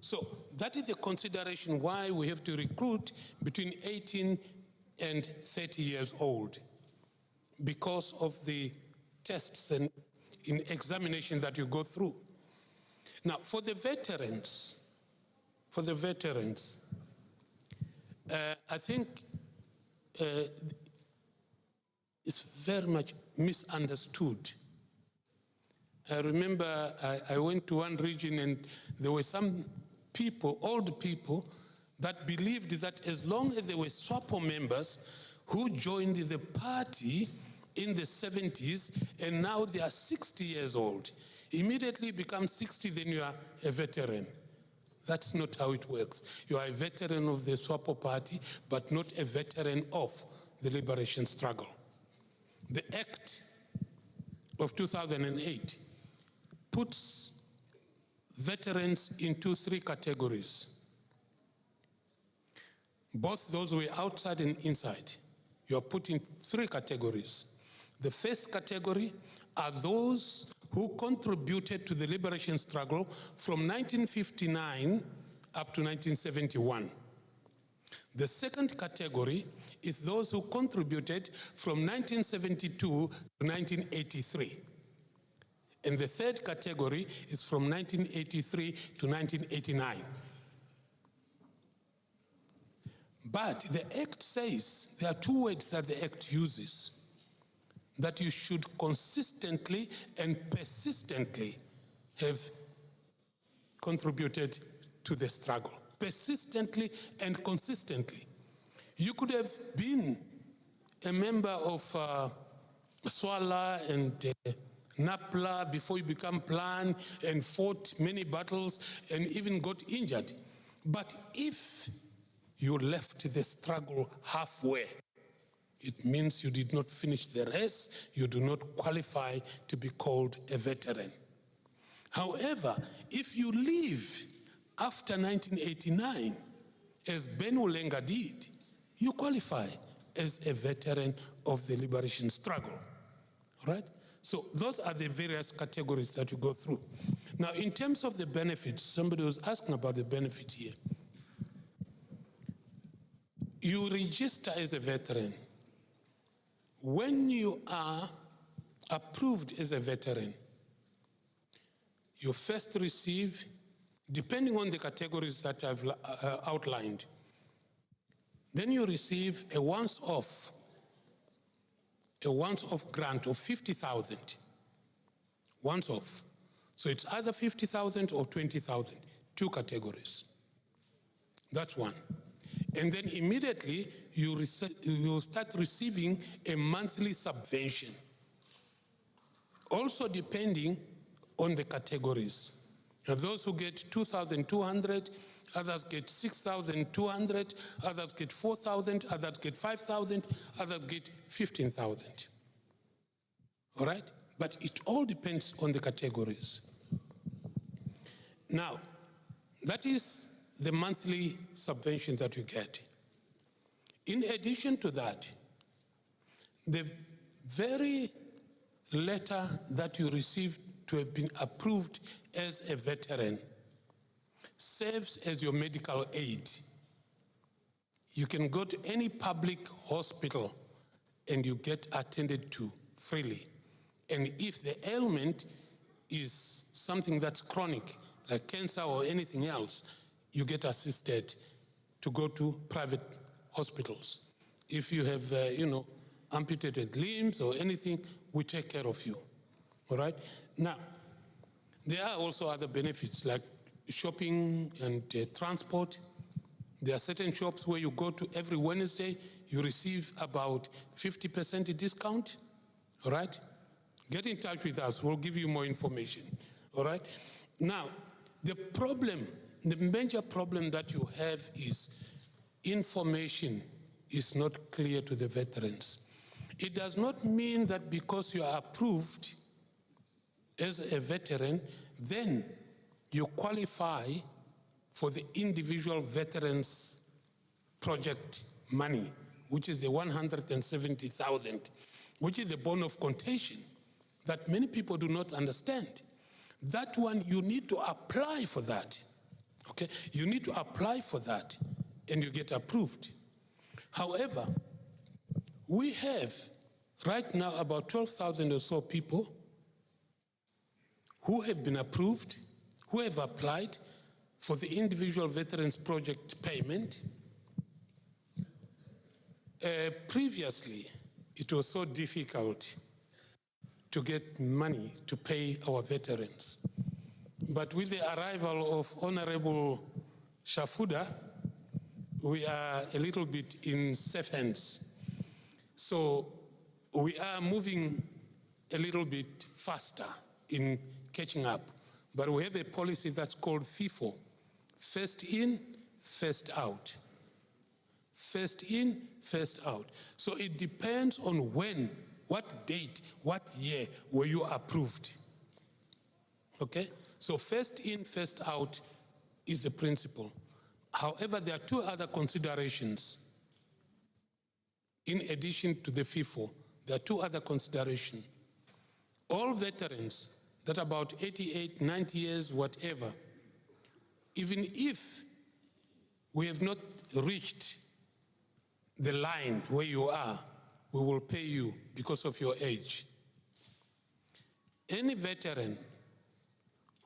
S17: So that is the consideration why we have to recruit between 18 and 30 years old, because of the tests and in examination that you go through. Now, for the veterans, I think it's very much misunderstood I remember I went to one region and there were some people, old people, that believed that as long as they were SWAPO members who joined the party in the 70s and now they are 60 years old, immediately become 60, then you are a veteran. That's not how it works. You are a veteran of the SWAPO Party, but not a veteran of the liberation struggle. The Act of 2008 puts veterans into 3 categories. Both those were outside and inside. You are put in 3 categories. The first category are those who contributed to the liberation struggle from 1959 up to 1971. The second category is those who contributed from 1972 to 1983. And the third category is from 1983 to 1989. But the Act says, there are 2 words that the Act uses, that you should consistently and persistently have contributed to the struggle. Persistently and consistently. You could have been a member of SWALA and NAPLA before you become PLAN and fought many battles and even got injured. But if you left the struggle halfway, it means you did not finish the race, you do not qualify to be called a veteran. However, if you leave after 1989, as Ben Ulenga did, you qualify as a veteran of the liberation struggle, right? So those are the various categories that you go through. Now, in terms of the benefits, somebody was asking about the benefit here. You register as a veteran. When you are approved as a veteran, you first receive, depending on the categories that I've outlined, then you receive a once-off grant of 50,000, once off. So it's either 50,000 or 20,000, 2 categories. That's one. And then immediately you start receiving a monthly subvention, also depending on the categories. Now, those who get 2,200, others get 6,200, others get 4,000, others get 5,000, others get 15,000. All right? But it all depends on the categories. Now, that is the monthly subvention that you get. In addition to that, the very letter that you received to have been approved as a veteran serves as your medical aid. You can go to any public hospital and you get attended to freely. And if the ailment is something that's chronic, like cancer or anything else, you get assisted to go to private hospitals. If you have, amputated limbs or anything, we take care of you, all right? Now, there are also other benefits like shopping and transport. There are certain shops where you go to every Wednesday, you receive about 50% discount, all right? Get in touch with us, we'll give you more information, all right? Now, the major problem that you have is information is not clear to the veterans. It does not mean that because you are approved as a veteran, then you qualify for the individual veterans project money, which is the 170,000, which is the bone of contention that many people do not understand. That one, you need to apply for that. Okay, you need to apply for that and you get approved. However, we have right now about 12,000 or so people who have been approved, who have applied for the individual veterans project payment. Previously, it was so difficult to get money to pay our veterans. But with the arrival of Honorable Shafuda, we are a little bit in safe hands. So we are moving a little bit faster in catching up. But we have a policy that's called FIFO, first in, first out. First in, first out. So it depends on when, what date, what year were you approved. Okay? So first in, first out is the principle. However, there are two other considerations. In addition to the FIFO, there are two other considerations. All veterans that are about 88, 90 years, whatever, even if we have not reached the line where you are, we will pay you because of your age. Any veteran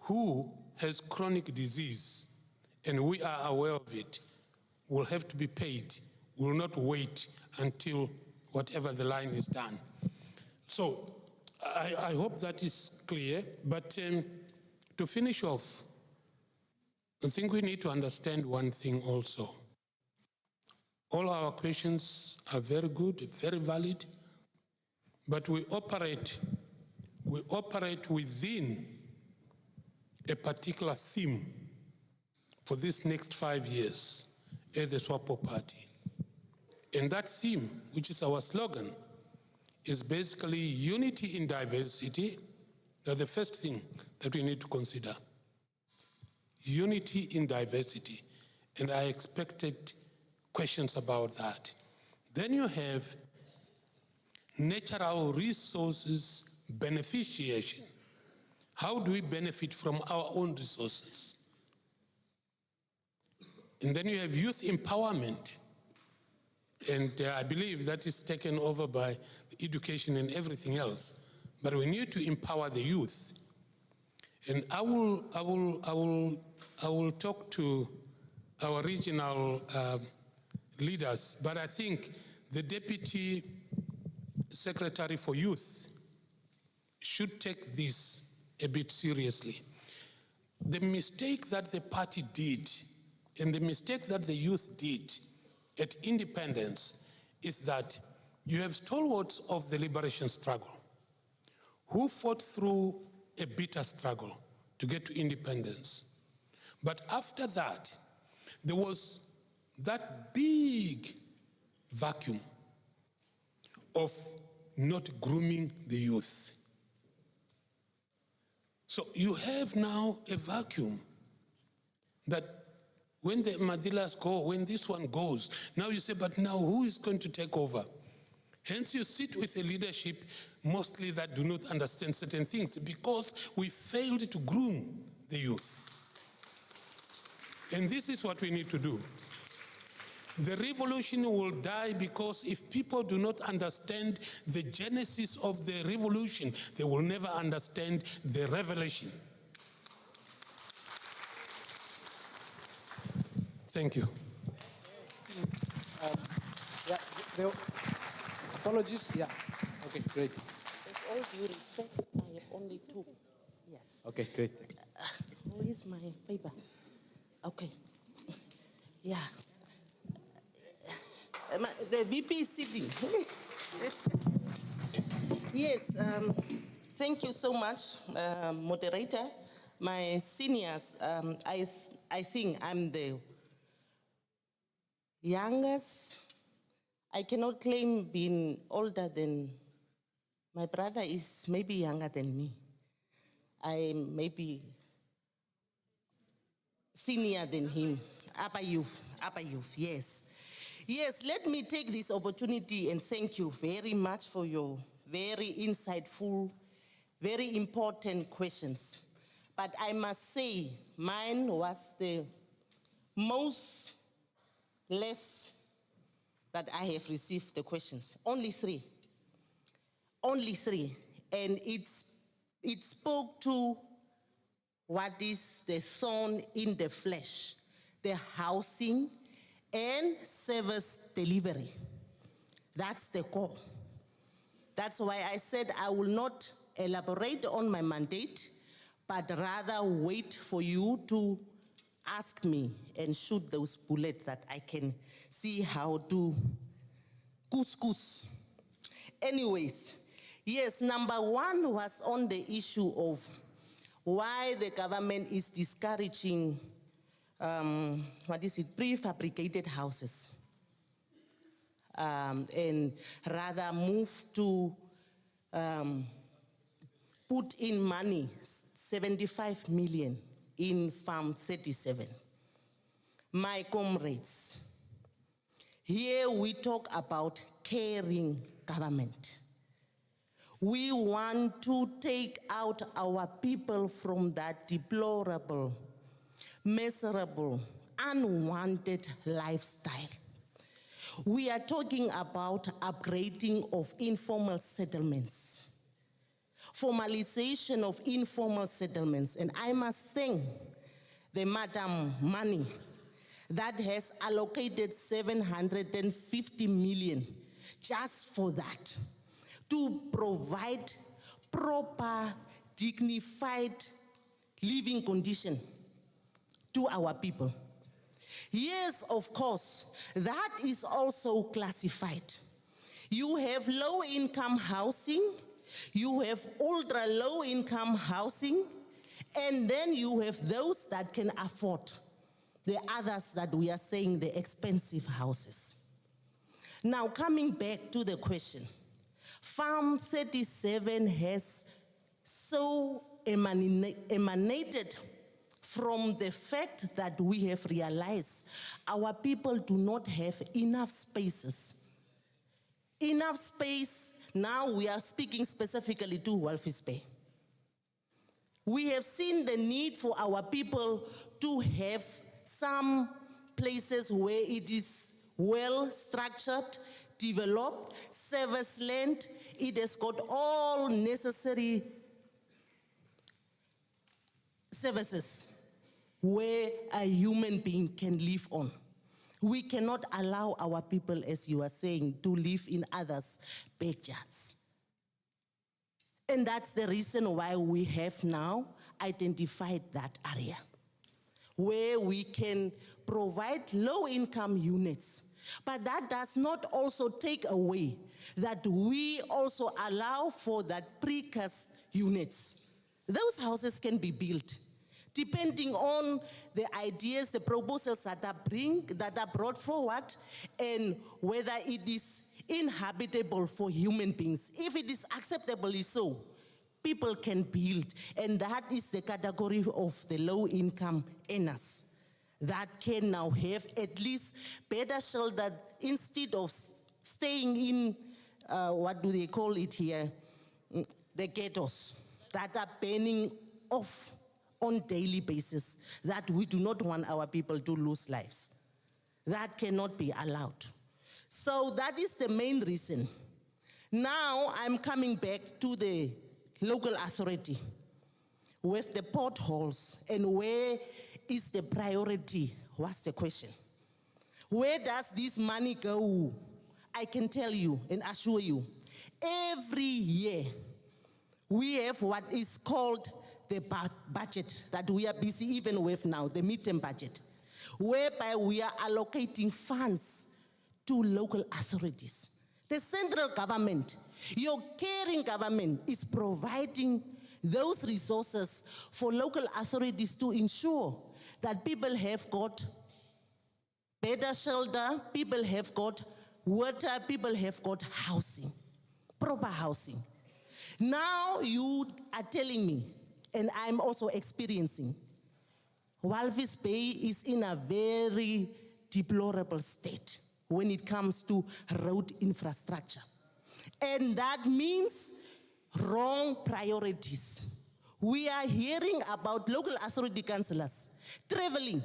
S17: who has chronic disease, and we are aware of it, will have to be paid, will not wait until whatever the line is done. So I hope that is clear, but to finish off, I think we need to understand one thing also. All our questions are very good, very valid, but we operate within a particular theme for this next 5 years as the SWAPO Party. And that theme, which is our slogan, is basically unity in diversity. That's the first thing that we need to consider. Unity in diversity. And I expected questions about that. Then you have natural resources beneficiation. How do we benefit from our own resources? And then you have youth empowerment. And I believe that is taken over by education and everything else. But we need to empower the youth. And I will talk to our regional leaders, but I think the Deputy Secretary for Youth should take this a bit seriously. The mistake that the party did and the mistake that the youth did at independence is that you have stalwarts of the liberation struggle who fought through a bitter struggle to get to independence. But after that, there was that big vacuum of not grooming the youth. So you have now a vacuum that when the Madilas go, when this one goes, now you say, but now who is going to take over? Hence you sit with a leadership mostly that do not understand certain things because we failed to groom the youth. And this is what we need to do. The revolution will die because if people do not understand the genesis of the revolution, they will never understand the revelation. Thank you.
S8: Apologies, yeah. Okay, great.
S18: With all due respect, I have only two. Yes.
S8: Okay, great.
S18: Where is my paper? Okay. Yeah. The VP is sitting. Yes, thank you so much, moderator. My seniors, I think I'm the youngest. I cannot claim being older than my brother is maybe younger than me. I may be senior than him. Upper youth, yes. Yes, let me take this opportunity and thank you very much for your very insightful, very important questions. But I must say, mine was the most less that I have received the questions. Only three. Only three. And it spoke to what is the thorn in the flesh, the housing and service delivery. That's the core. That's why I said I will not elaborate on my mandate, but rather wait for you to ask me and shoot those bullets that I can see how to couscous. Anyways, yes, number one was on the issue of why the government is discouraging, prefabricated houses, and rather move to put in money, 75 million in Farm 37. My comrades, here we talk about caring government. We want to take out our people from that deplorable, miserable, unwanted lifestyle. We are talking about upgrading of informal settlements, formalization of informal settlements, and I must thank the Madam Money that has allocated 750 million just for that, to provide proper, dignified living condition to our people. Yes, of course, that is also classified. You have low-income housing, you have ultra-low-income housing, and then you have those that can afford the others that we are saying the expensive houses. Now, coming back to the question, Farm 37 has so emanated from the fact that we have realized our people do not have enough spaces. Enough space, now we are speaking specifically to Walvis Bay. We have seen the need for our people to have some places where it is well structured, developed, service land. It has got all necessary services where a human being can live on. We cannot allow our people, as you are saying, to live in others' backyards. And that's the reason why we have now identified that area where we can provide low-income units. But that does not also take away that we also allow for that precast units. Those houses can be built depending on the ideas, the proposals that are brought forward, and whether it is inhabitable for human beings. If it is acceptably so, people can build, and that is the category of the low-income earners that can now have at least better shelter instead of staying in, what do they call it here, the ghettos that are burning off on daily basis, that we do not want our people to lose lives. That cannot be allowed. So that is the main reason. Now I'm coming back to the local authority with the potholes and where is the priority? What's the question? Where does this money go? I can tell you and assure you, every year we have what is called the budget that we are busy even with now, the midterm budget, whereby we are allocating funds to local authorities. The central government, your caring government, is providing those resources for local authorities to ensure that people have got better shelter, people have got water, people have got housing, proper housing. Now you are telling me, and I'm also experiencing, Walvis Bay is in a very deplorable state when it comes to road infrastructure. And that means wrong priorities. We are hearing about local authority councillors traveling,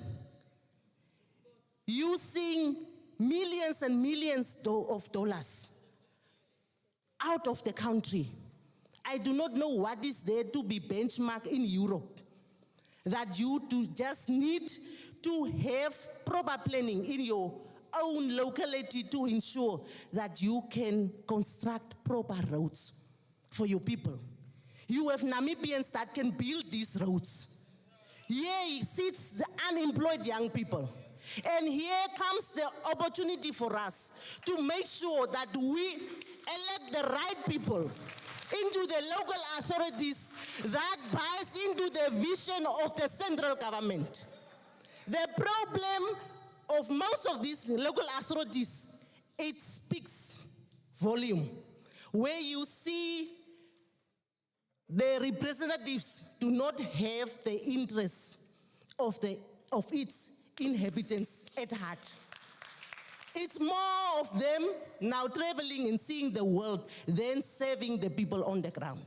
S18: using millions and millions of dollars out of the country. I do not know what is there to be benchmarked in Europe, that you just need to have proper planning in your own locality to ensure that you can construct proper roads for your people. You have Namibians that can build these roads. Here sits the unemployed young people. And here comes the opportunity for us to make sure that we elect the right people into the local authorities that buys into the vision of the central government. The problem of most of these local authorities, it speaks volume, where you see the representatives do not have the interests of its inhabitants at heart. It's more of them now traveling and seeing the world than serving the people on the ground.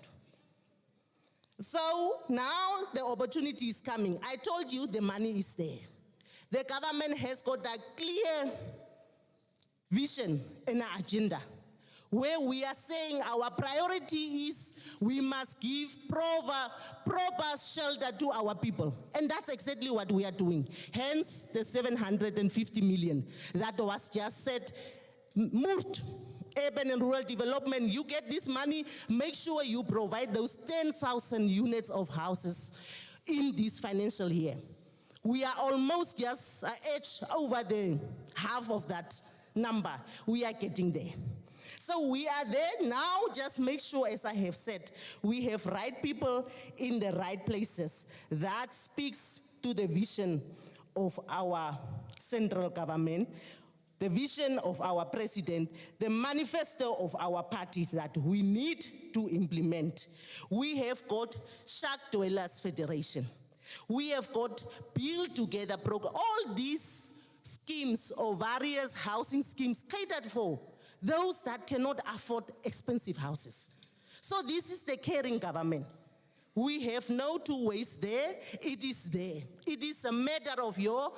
S18: So now the opportunity is coming. I told you the money is there. The government has got a clear vision and an agenda where we are saying our priority is we must give proper shelter to our people. And that's exactly what we are doing. Hence the 750 million that was just said, moved. Urban and rural development, you get this money, make sure you provide those 10,000 units of houses in this financial year. We are almost just an edge over the half of that number. We are getting there. So we are there now, just make sure, as I have said, we have right people in the right places. That speaks to the vision of our central government, the vision of our president, the manifesto of our party that we need to implement. We have got Shack Dwellers Federation. We have got Build Together program. All these schemes or various housing schemes catered for those that cannot afford expensive houses. So this is the caring government. We have no two ways there. It is there. It is a matter of your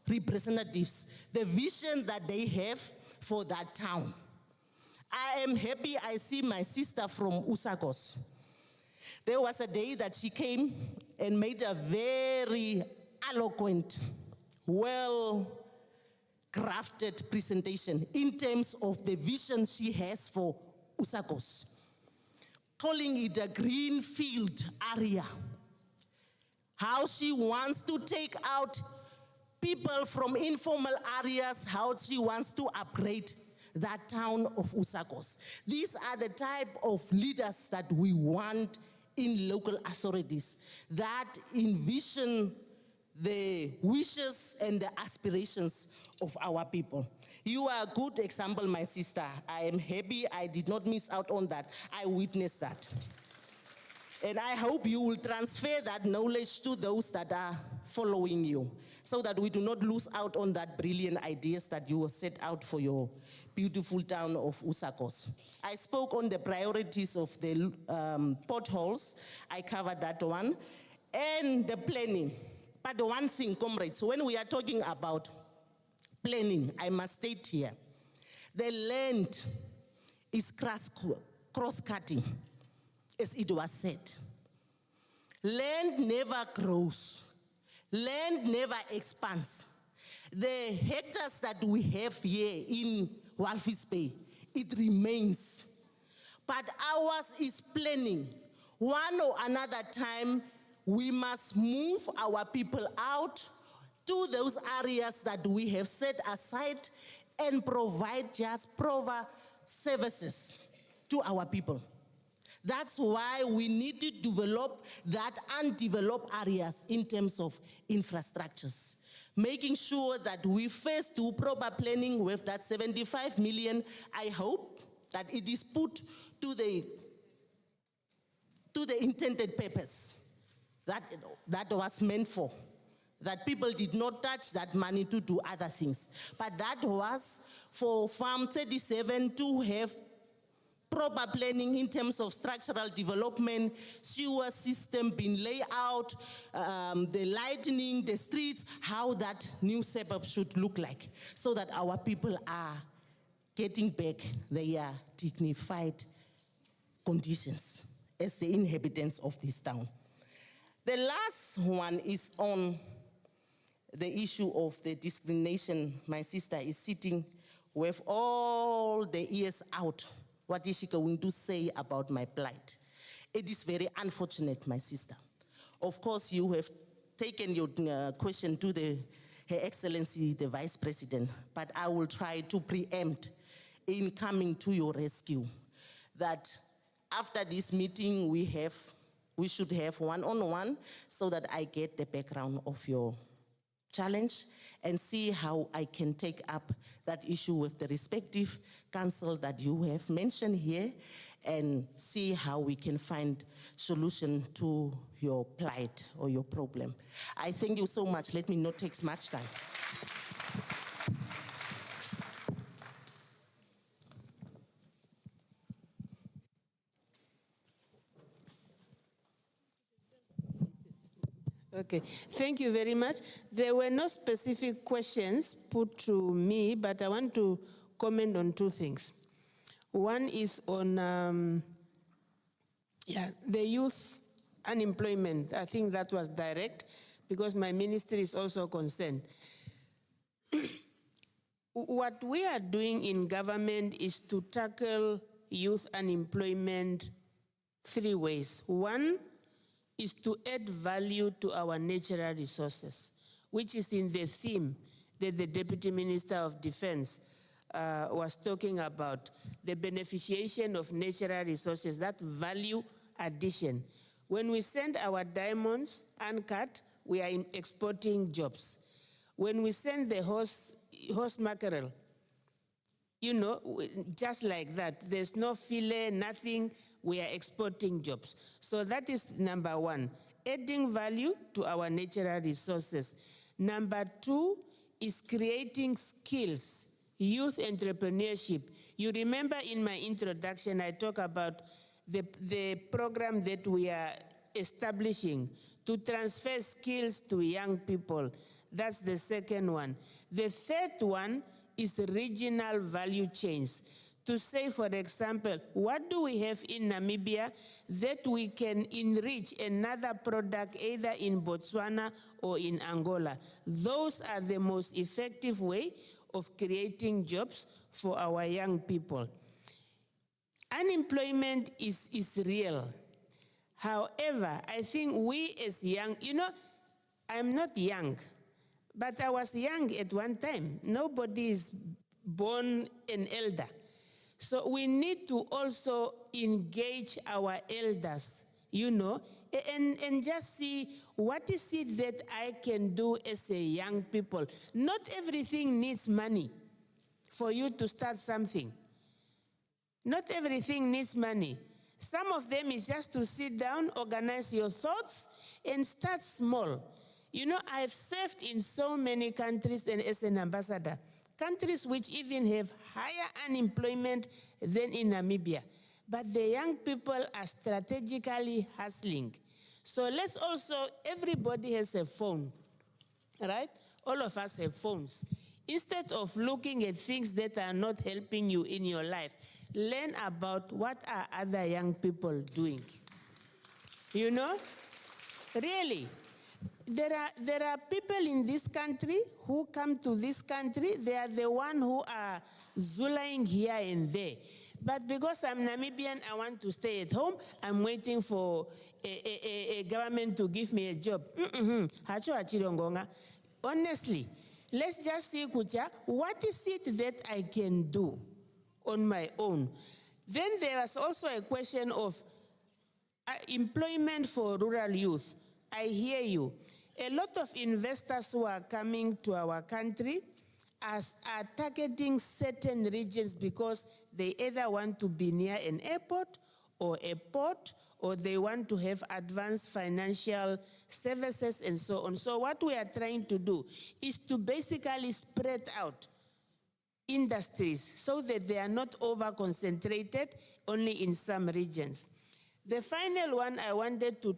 S18: representatives, the vision that they have for that town. I am happy I see my sister from Usakos. There was a day that she came and made a very eloquent, well-crafted presentation in terms of the vision she has for Usakos, calling it a greenfield area. How she wants to take out people from informal areas, how she wants to upgrade that town of Usakos. These are the type of leaders that we want in local authorities that envision the wishes and the aspirations of our people. You are a good example, my sister. I am happy I did not miss out on that. I witnessed that. And I hope you will transfer that knowledge to those that are following you, so that we do not lose out on that brilliant ideas that you set out for your beautiful town of Usakos. I spoke on the priorities of the potholes. I covered that one. And the planning. But the one thing, comrades, when we are talking about planning, I must state here, the land is cross-cutting, as it was said. Land never grows. Land never expands. The hectares that we have here in Walvis Bay, it remains. But ours is planning. One or another time, we must move our people out to those areas that we have set aside and provide just proper services to our people. That's why we need to develop that undeveloped areas in terms of infrastructures. Making sure that we first do proper planning with that 75 million. I hope that it is put to the intended purpose that was meant for. That people did not touch that money to do other things. But that was for Farm 37 to have proper planning in terms of structural development, sewer system being laid out, the lighting, the streets, how that new suburb should look like, so that our people are getting back their dignified conditions as the inhabitants of this town. The last one is on the issue of the discrimination. My sister is sitting with all the ears out. What is she going to say about my plight? It is very unfortunate, my sister. Of course, you have taken your question to Her Excellency, the Vice President, but I will try to preempt in coming to your rescue that after this meeting, we should have one-on-one so that I get the background of your challenge and see how I can take up that issue with the respective council that you have mentioned here and see how we can find solution to your plight or your problem. I thank you so much. Let me not take much time.
S19: Okay, thank you very much. There were no specific questions put to me, but I want to comment on two things. One is on the youth unemployment. I think that was direct because my ministry is also concerned. What we are doing in government is to tackle youth unemployment three ways. One is to add value to our natural resources, which is in the theme that the Deputy Minister of Defense was talking about, the beneficiation of natural resources, that value addition. When we send our diamonds uncut, we are exporting jobs. When we send the horse mackerel, just like that, there's no fillet, nothing, we are exporting jobs. So that is number one, adding value to our natural resources. Number two is creating skills, youth entrepreneurship. You remember in my introduction, I talk about the program that we are establishing to transfer skills to young people. That's the second one. The third one is regional value chains. To say, for example, what do we have in Namibia that we can enrich another product either in Botswana or in Angola? Those are the most effective way of creating jobs for our young people. Unemployment is real. However, I think we as young, I'm not young, but I was young at one time. Nobody is born an elder. So we need to also engage our elders, and just see what is it that I can do as a young people. Not everything needs money for you to start something. Not everything needs money. Some of them is just to sit down, organize your thoughts, and start small. I've served in so many countries and as an ambassador, countries which even have higher unemployment than in Namibia. But the young people are strategically hustling. So let's also, everybody has a phone, right? All of us have phones. Instead of looking at things that are not helping you in your life, learn about what are other young people doing. Really. There are people in this country who come to this country, they are the ones who are zulaing here and there. But because I'm Namibian, I want to stay at home, I'm waiting for a government to give me a job. Honestly, let's just see, Kucha, what is it that I can do on my own? Then there was also a question of employment for rural youth. I hear you. A lot of investors who are coming to our country are targeting certain regions because they either want to be near an airport or a port, or they want to have advanced financial services and so on. So what we are trying to do is to basically spread out industries so that they are not over-concentrated only in some regions. The final one I wanted to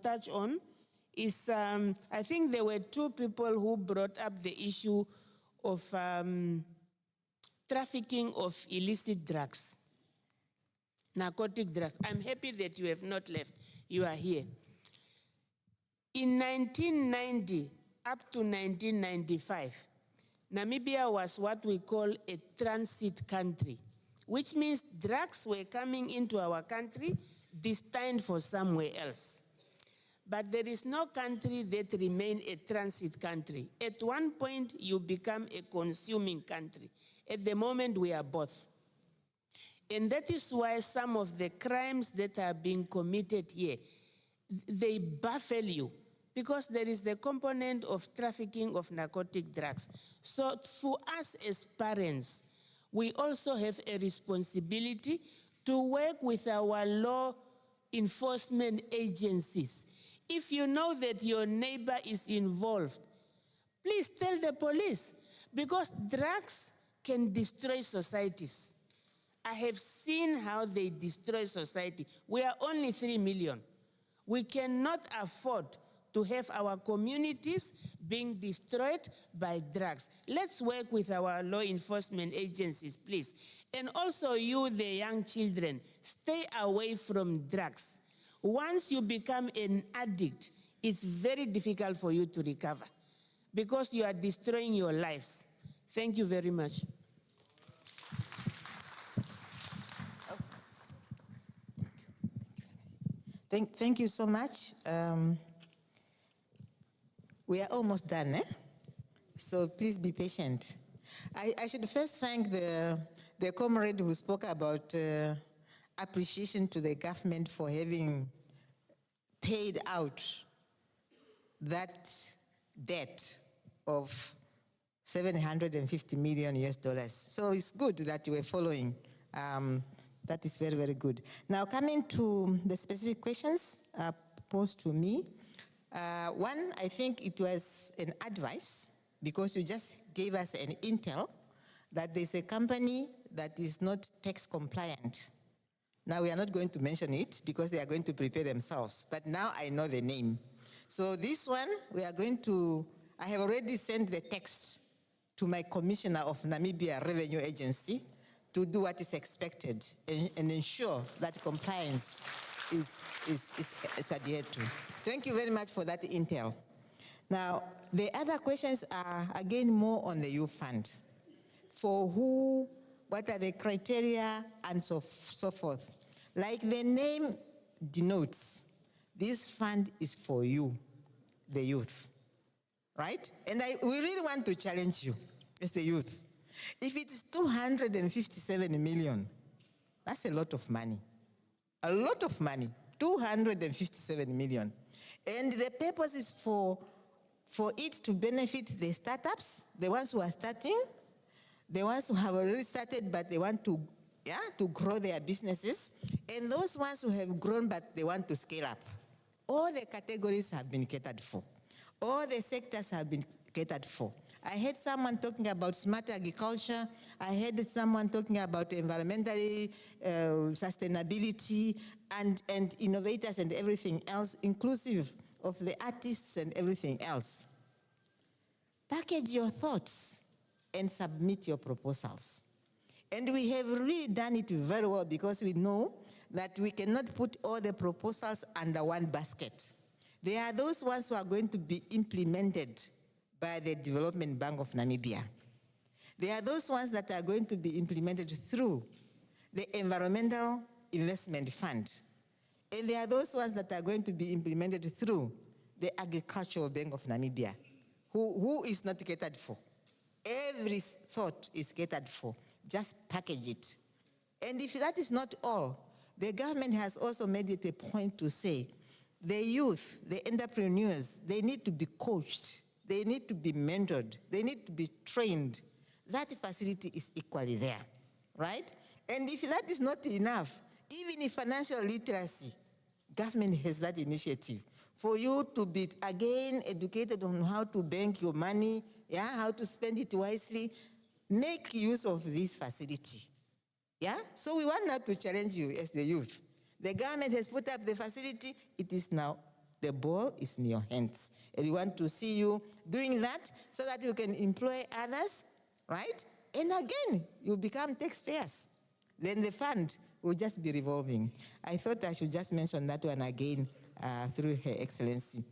S19: touch on is, I think there were two people who brought up the issue of trafficking of illicit drugs, narcotic drugs. I'm happy that you have not left. You are here. In 1990 up to 1995, Namibia was what we call a transit country, which means drugs were coming into our country destined for somewhere else. But there is no country that remains a transit country. At one point, you become a consuming country. At the moment, we are both. And that is why some of the crimes that are being committed here, they baffle you, because there is the component of trafficking of narcotic drugs. So for us as parents, we also have a responsibility to work with our law enforcement agencies. If you know that your neighbor is involved, please tell the police, because drugs can destroy societies. I have seen how they destroy society. We are only 3 million. We cannot afford to have our communities being destroyed by drugs. Let's work with our law enforcement agencies, please. And also you, the young children, stay away from drugs. Once you become an addict, it's very difficult for you to recover because you are destroying your lives. Thank you very much.
S20: Thank you so much. We are almost done, eh? So please be patient. I should first thank the comrade who spoke about appreciation to the government for having paid out that debt of $750 million US. So it's good that you were following. That is very, very good. Now coming to the specific questions posed to me. One, I think it was an advice because you just gave us an intel that there's a company that is not tax compliant. Now we are not going to mention it because they are going to prepare themselves, but now I know the name. So this one, we are going to, I have already sent the text to my commissioner of Namibia Revenue Agency to do what is expected and ensure that compliance is adhered to. Thank you very much for that intel. Now, the other questions are, again, more on the youth fund. For who, what are the criteria, and so forth. Like the name denotes, this fund is for you, the youth, right? And we really want to challenge you as the youth. If it's 257 million, that's a lot of money. A lot of money, 257 million. And the purpose is for it to benefit the startups, the ones who are starting, the ones who have already started but they want to grow their businesses, and those ones who have grown but they want to scale up. All the categories have been catered for. All the sectors have been catered for. I heard someone talking about smart agriculture. I heard someone talking about environmentally sustainability and innovators and everything else, inclusive of the artists and everything else. Package your thoughts and submit your proposals. And we have really done it very well because we know that we cannot put all the proposals under one basket. There are those ones who are going to be implemented by the Development Bank of Namibia. There are those ones that are going to be implemented through the Environmental Investment Fund. And there are those ones that are going to be implemented through the Agricultural Bank of Namibia, who is not catered for. Every thought is catered for. Just package it. And if that is not all, the government has also made it a point to say the youth, the entrepreneurs, they need to be coached. They need to be mentored. They need to be trained. That facility is equally there, right? And if that is not enough, even in financial literacy, government has that initiative for you to be, again, educated on how to bank your money, how to spend it wisely. Make use of this facility, So we want now to challenge you as the youth. The government has put up the facility. It is now, the ball is in your hands. And we want to see you doing that so that you can employ others, right? And again, you become taxpayers. Then the fund will just be revolving. I thought I should just mention that one again through Her Excellency.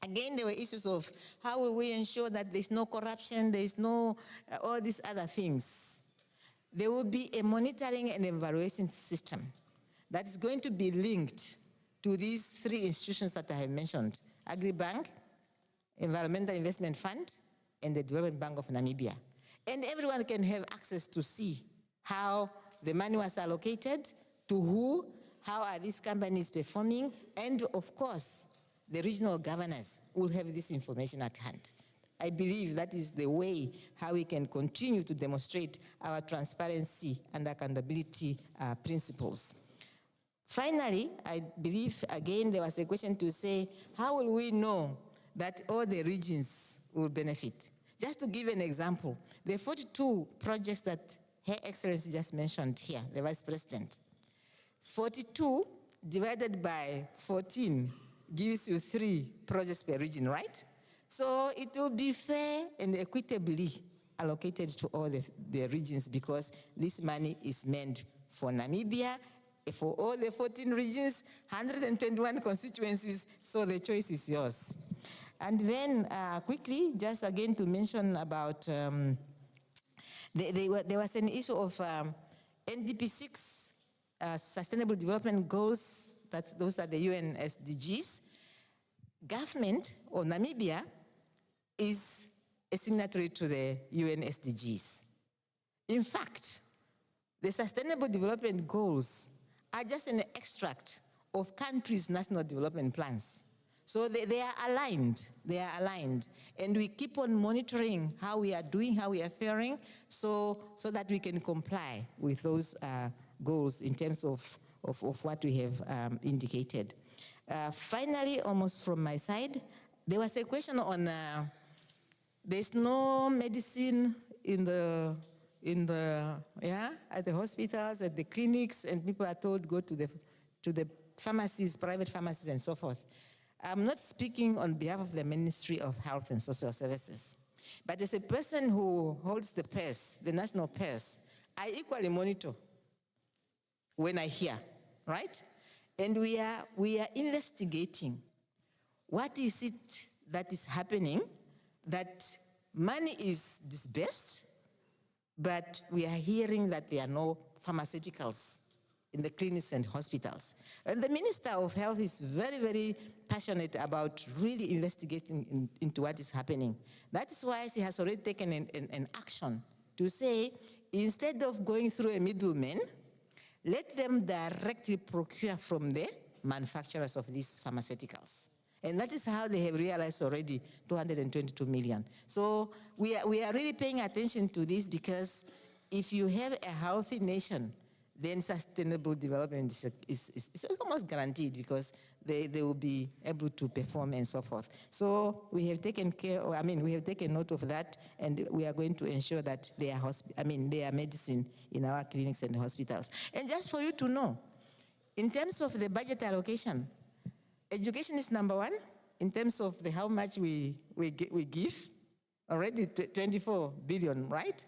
S20: Again, there were issues of how will we ensure that there's no corruption, there's no all these other things. There will be a monitoring and evaluation system that is going to be linked to these three institutions that I have mentioned: Agribank, Environmental Investment Fund, and the Development Bank of Namibia. And everyone can have access to see how the money was allocated, to who, how are these companies performing, and of course, the regional governors will have this information at hand. I believe that is the way how we can continue to demonstrate our transparency and accountability principles. Finally, I believe, again, there was a question to say, how will we know that all the regions will benefit? Just to give an example, the 42 projects that Her Excellency just mentioned here, the Vice President, 42 divided by 14 gives you 3 projects per region, right? So it will be fair and equitably allocated to all the regions, because this money is meant for Namibia, for all the 14 regions, 121 constituencies, so the choice is yours. And then quickly, just again to mention about, there was an issue of NDP 6 Sustainable Development Goals, those are the UN SDGs. Government, or Namibia, is a signatory to the UN SDGs. In fact, the Sustainable Development Goals are just an extract of countries' national development plans. So they are aligned, and we keep on monitoring how we are doing, how we are faring, so that we can comply with those goals in terms of what we have indicated. Finally, almost from my side, there was a question on there's no medicine at the hospitals, at the clinics, and people are told go to the pharmacies, private pharmacies, and so forth. I'm not speaking on behalf of the Ministry of Health and Social Services, but as a person who holds the purse, the national purse, I equally monitor when I hear, right? And we are investigating what is it that is happening, that money is disbursed, but we are hearing that there are no pharmaceuticals in the clinics and hospitals. And the Minister of Health is very, very passionate about really investigating into what is happening. That is why she has already taken an action to say, instead of going through a middleman, let them directly procure from the manufacturers of these pharmaceuticals. And that is how they have realized already 222 million. So we are really paying attention to this, because if you have a healthy nation, then sustainable development is almost guaranteed, because they will be able to perform and so forth. So we have taken we have taken note of that, and we are going to ensure that there are medicine in our clinics and hospitals. And just for you to know, in terms of the budget allocation, education is number 1 in terms of how much we give, already 24 billion, right?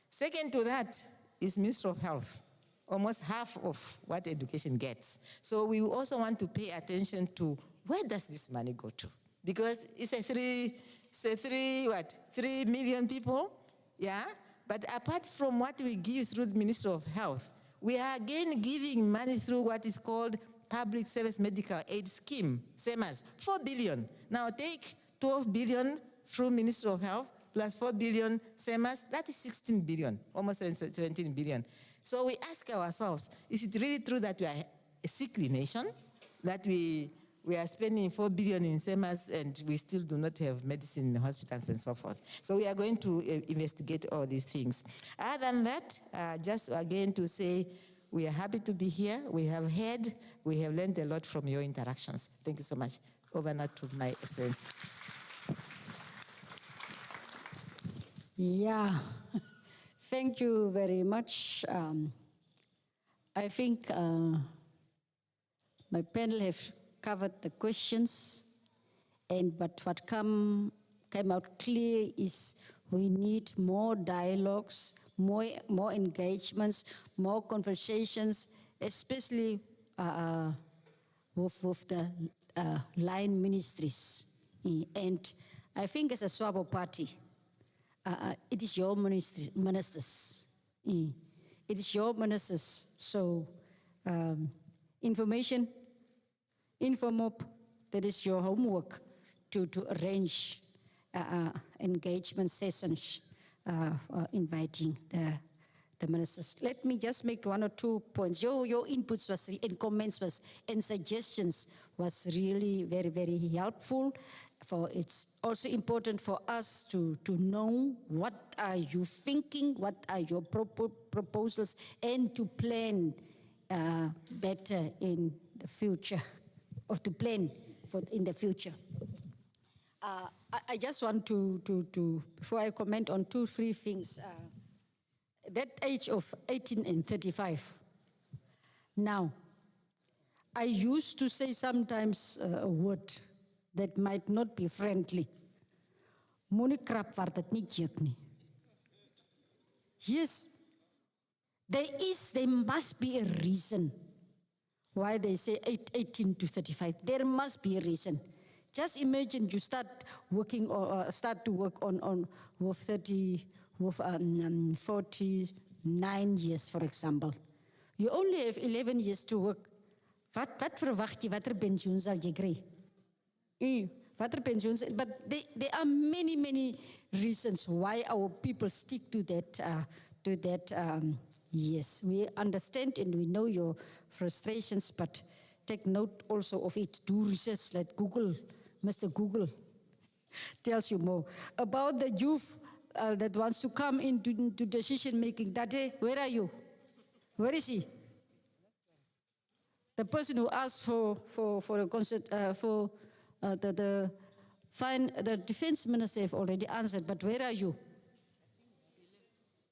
S20: Second to that is Ministry of Health, almost half of what education gets. So we also want to pay attention to where does this money go to? Because it's 3 million people, yeah? But apart from what we give through the Ministry of Health, we are again giving money through what is called Public Service Medical Aid Scheme, same as 4 billion. Now take 12 billion through Ministry of Health plus 4 billion, same as, that is 16 billion, almost 17 billion. So we ask ourselves, is it really true that we are a sickly nation, that we are spending 4 billion in SEMAS and we still do not have medicine in the hospitals and so forth? So we are going to investigate all these things. Other than that, just again to say, we are happy to be here. We have heard, we have learned a lot from your interactions. Thank you so much. Over now to my Excellency.
S21: Yeah. Thank you very much. I think my panel have covered the questions, but what came out clear is we need more dialogues, more engagements, more conversations, especially with the line ministries. And I think as a SWAPO Party, it is your ministers. It is your ministers. So information, InfoMob, that is your homework to arrange engagement sessions, inviting the ministers. Let me just make 1 or 2 points. Your inputs and comments and suggestions was really very, very helpful. It's also important for us to know what are you thinking, what are your proposals, and to plan better in the future, or to plan in the future. I just want to, before I comment on 2, 3 things, that age of 18 and 35. Now, I used to say sometimes a word that might not be friendly. Moenie krap waar dit nie jeuk nie. Yes, there must be a reason why they say 18 to 35. There must be a reason. Just imagine you start working or start to work on with 49 years, for example. You only have 11 years to work. Wat verwacht jy? Watter pensioen sal jy kry? Watter pensioen? But there are many, many reasons why our people stick to that. Yes, we understand and we know your frustrations, but take note also of it. Do research like Google. Mr. Google tells you more about the youth that wants to come into decision making. Dade, where are you? Where is he? The person who asked for a concert for the defense minister have already answered. But where are you?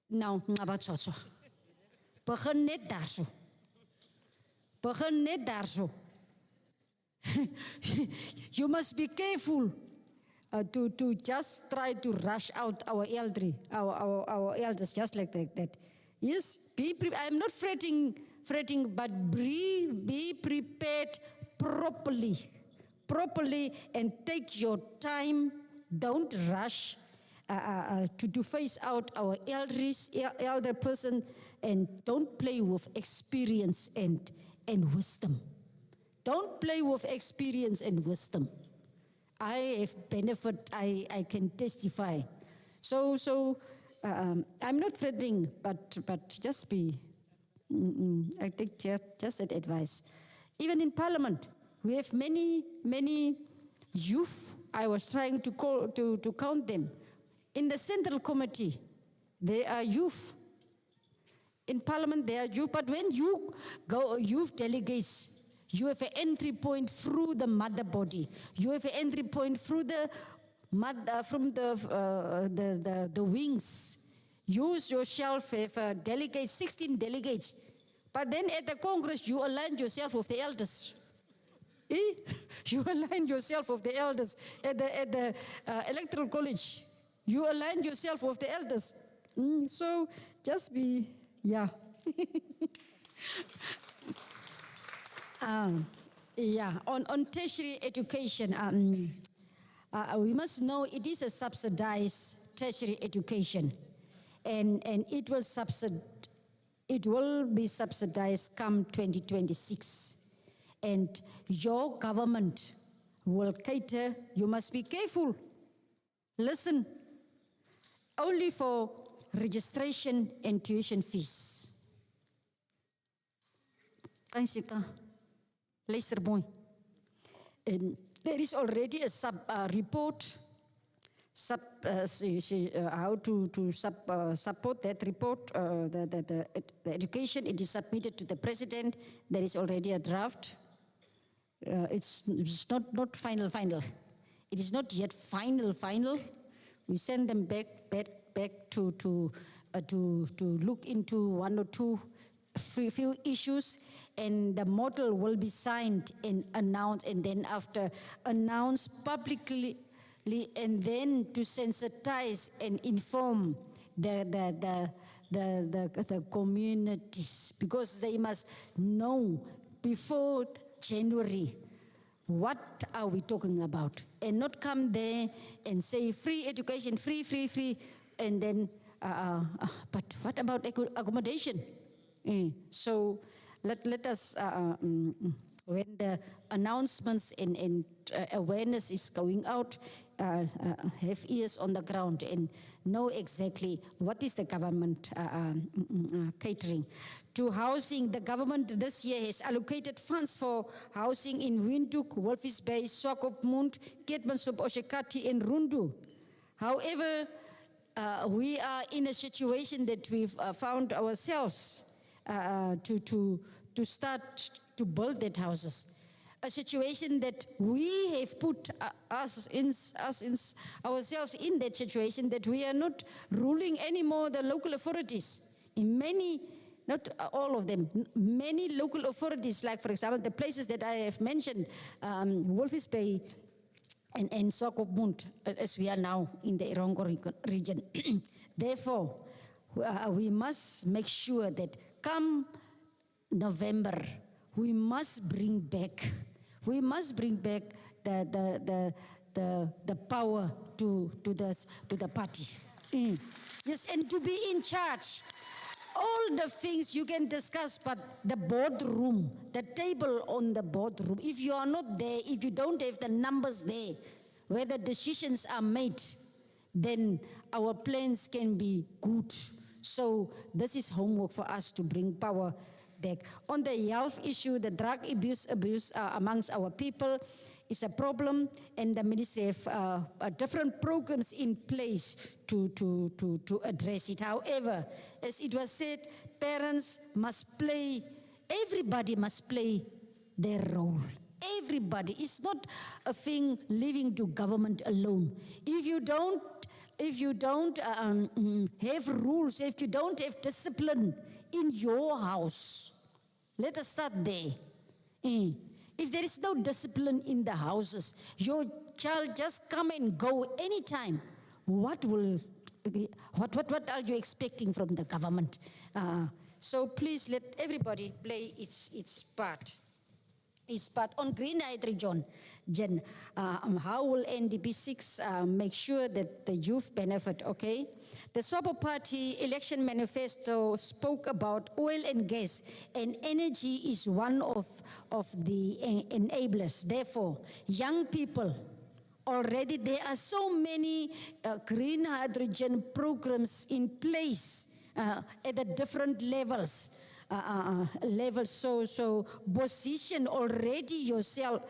S21: Nou, ngabatsotso. Begin net daar so. Begin net daar so. You must be careful to just try to rush out our elderly, our elders, just like that. Yes, I'm not fretting, but be prepared properly, and take your time. Don't rush to face out our elder person, and don't play with experience and wisdom. Don't play with experience and wisdom. I have benefit, I can testify. So I'm not threatening, but just be, I take just that advice. Even in Parliament, we have many youth. I was trying to count them. In the Central Committee, there are youth. In Parliament, there are youth. But when you go youth delegates, you have an entry point through the mother body. You have an entry point through the from the wings. Use yourself, have delegates, 16 delegates. But then at the Congress, you align yourself with the elders. You align yourself with the elders. At the Electoral College, you align yourself with the elders. So just be, yeah. On tertiary education, we must know it is a subsidized tertiary education, and it will be subsidized come 2026. And your government will cater. You must be careful. Listen, only for registration and tuition fees. And there is already a report how to support that report, the education. It is submitted to the president. There is already a draft. It's not final. It is not yet final. We send them back to look into 1 or 2 few issues, and the model will be signed and announced, and then after announced publicly, and then to sensitize and inform the communities, because they must know before January what are we talking about, and not come there and say free education, free, and then but what about accommodation? So let us, when the announcements and awareness is going out, have ears on the ground and know exactly what is the government catering. To housing, the government this year has allocated funds for housing in Windhoek, Walvis Bay, Swakopmund, Keetmansop, Oshakati and Rundu. However, we are in a situation that we've found ourselves to start to build that houses. A situation that we have put ourselves in that situation, that we are not ruling anymore the local authorities. In many, not all of them, many local authorities, like for example, the places that I have mentioned, Walvis Bay and Swakopmund, as we are now in the Erongo region. Therefore, we must make sure that come November, we must bring back the power to the party. Yes, and to be in charge. All the things you can discuss, but the boardroom, the table on the boardroom, if you are not there, if you don't have the numbers there, where the decisions are made, then our plans can be good. So this is homework for us to bring power back. On the health issue, the drug abuse amongst our people is a problem, and the ministry have different programs in place to address it. However, as it was said, parents must play, everybody must play their role. Everybody. It's not a thing leaving to government alone. If you don't have rules, if you don't have discipline in your house, let us start there. If there is no discipline in the houses, your child just come and go anytime. What are you expecting from the government? So please let everybody play its part. But on green hydrogen, how will NDP6 make sure that the youth benefit, okay? The SWAPO Party election manifesto spoke about oil and gas, and energy is one of the enablers. Therefore, young people, already there are so many green hydrogen programs in place at the different levels. So position already yourself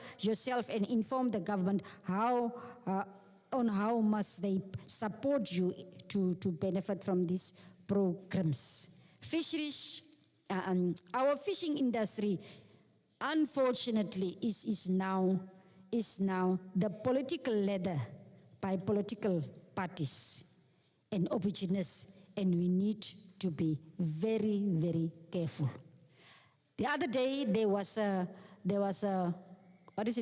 S21: and inform the government on how must they support you to benefit from these programs. Fisheries, our fishing industry, unfortunately, is now the political ladder by political parties and opportunists, and we need to be very, very careful. The other day there was a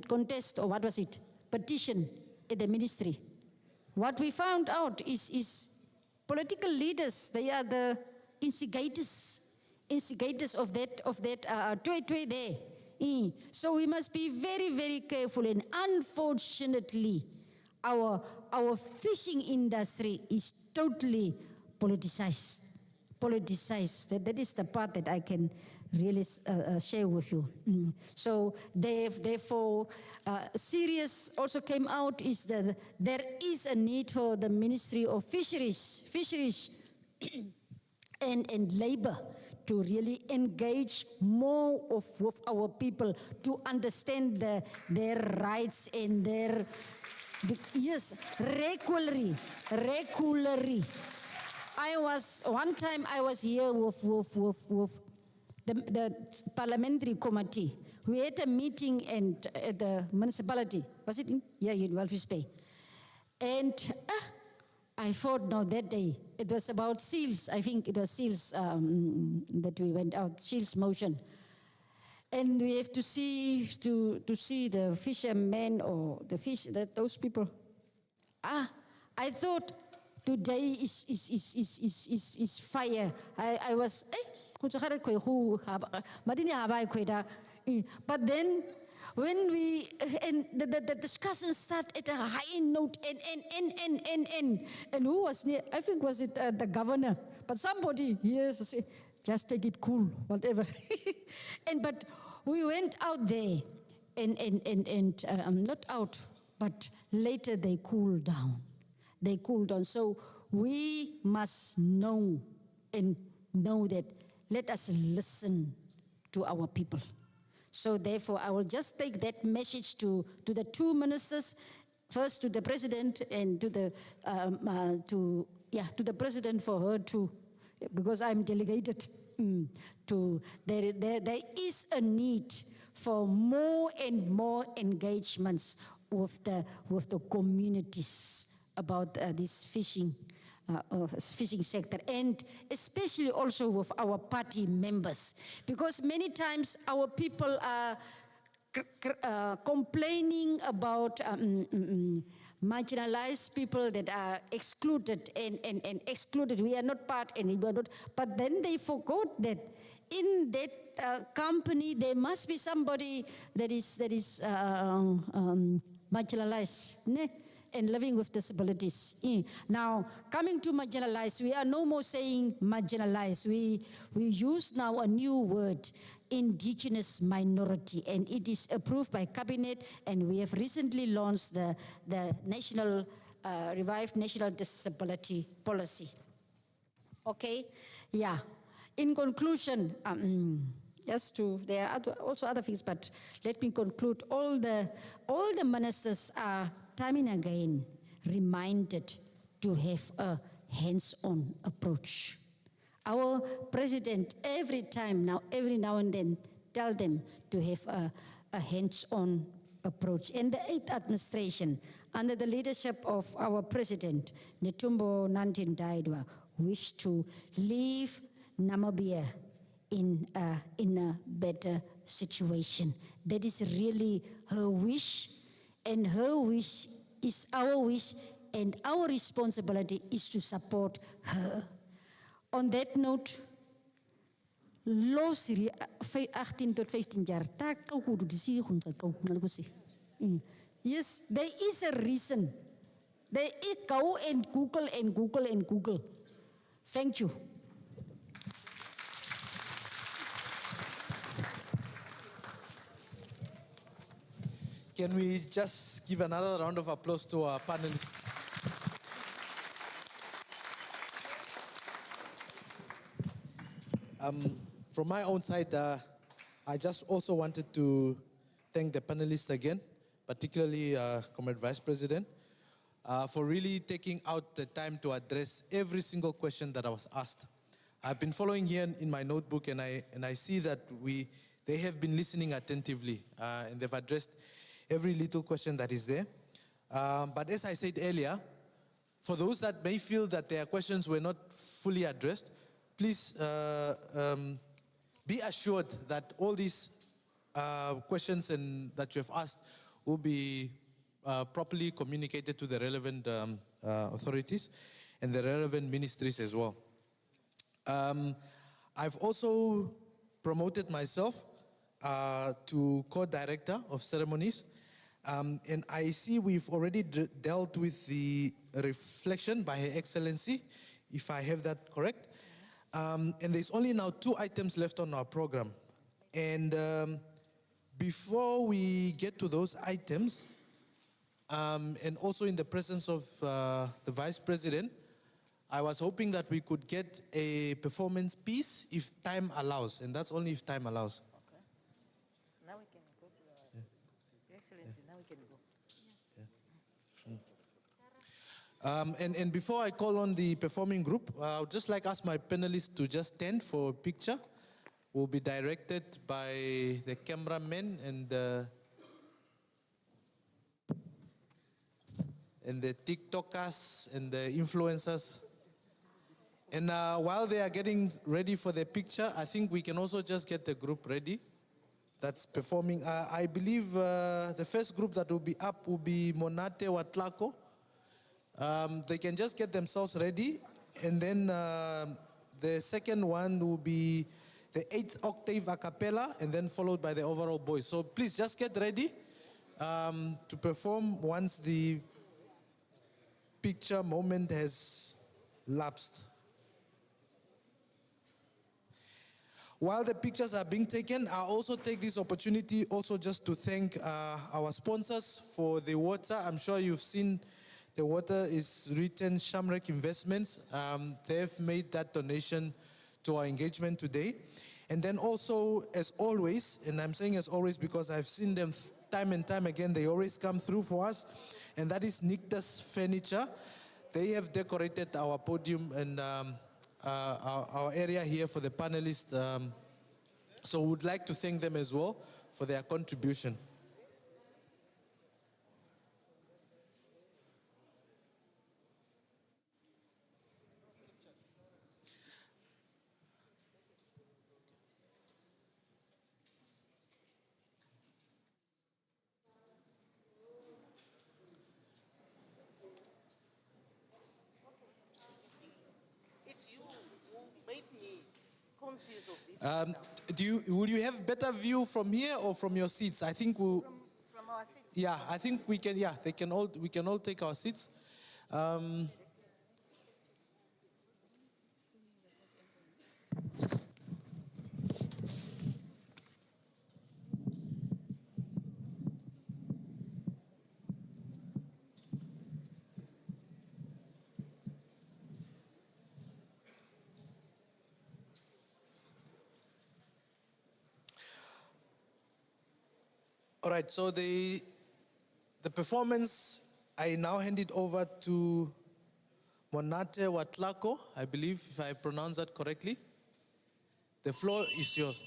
S21: contest, or what was it? Petition at the ministry. What we found out is political leaders, they are the instigators of that tui there. So we must be very, very careful, and unfortunately our fishing industry is totally politicized. That is the part that I can really share with you. So therefore, serious also came out is that there is a need for the Ministry of Fisheries and Labor to really engage more with our people to understand their rights and their, yes, regularly. One time I was here with the parliamentary committee. We had a meeting at the municipality. Was it in Walvis Bay? And I thought, no, that day, it was about seals. I think it was seals that we went out, seals motion. And we have to see the fishermen or the fish, those people. I thought, today is fire. I was, but then when the discussion started at a high note and who was near? I think was it the governor, but somebody here just take it cool, whatever. But we went out there and not out, but later they cooled down. They cooled down. So we must know that let us listen to our people. So therefore, I will just take that message to the two ministers, first to the president and to the president for her to, because I'm delegated to. There is a need for more and more engagements with the communities about this fishing sector, and especially also with our party members, because many times our people are complaining about marginalized people that are excluded and excluded. We are not part and we are not, but then they forgot that in that company there must be somebody that is marginalized, ne? And living with disabilities. Now, coming to marginalized, we are no more saying marginalized. We use now a new word, indigenous minority, and it is approved by cabinet, and we have recently launched the national revived national disability policy. Okay, yeah. In conclusion, there are also other things, but let me conclude. All the ministers are time and again reminded to have a hands-on approach. Our president every now and then tell them to have a hands-on approach. And the 8th administration, under the leadership of our president, Netumbo Nandi-Ndaitwah, wish to leave Namibia in a better situation. That is really her wish, and her wish is our wish, and our responsibility is to support her. On that note, los hierdie 18 tot 15 jaar, yes, there is a reason. They go and Google and Google and Google. Thank you.
S8: Can we just give another round of applause to our panelists? From my own side, I just also wanted to thank the panelists again, particularly Comrade Vice President, for really taking out the time to address every single question that I was asked. I've been following here in my notebook, and I see that they have been listening attentively, and they've addressed every little question that is there. But as I said earlier, for those that may feel that their questions were not fully addressed, please be assured that all these questions that you have asked will be properly communicated to the relevant authorities and the relevant ministries as well. I've also promoted myself to co-director of ceremonies. And I see we've already dealt with the reflection by Her Excellency, if I have that correct. And there's only now 2 items left on our program. And before we get to those items, and also in the presence of the Vice President, I was hoping that we could get a performance piece if time allows, and that's only if time allows.
S20: Okay. Now we can go to Your Excellency, now we can go.
S8: And before I call on the performing group, I would just like to ask my panelists to just stand for a picture. Will be directed by the cameramen and the TikTokers and the influencers. And while they are getting ready for the picture, I think we can also just get the group ready that's performing. I believe the first group that will be up will be Monate Watlako. They can just get themselves ready, and then the second one will be the 8th octave a cappella, and then followed by the overall boys. So please just get ready to perform once the picture moment has lapsed. While the pictures are being taken, I also take this opportunity also just to thank our sponsors for the water. I'm sure you've seen the water is written Shamrek Investments. They've made that donation to our engagement today. And then also, as always, and I'm saying as always because I've seen them time and time again, they always come through for us, and that is Nictus Furniture. They have decorated our podium and our area here for the panelists. So we would like to thank them as well for their contribution.
S18: Of this
S8: Will you have better view from here or from your seats? I think we'll.
S18: from our seats.
S8: Yeah, I think we can. Yeah, we can all take our seats. All right, so the performance, I now hand it over to Monate Watlako, I believe, if I pronounce that correctly. The floor is yours.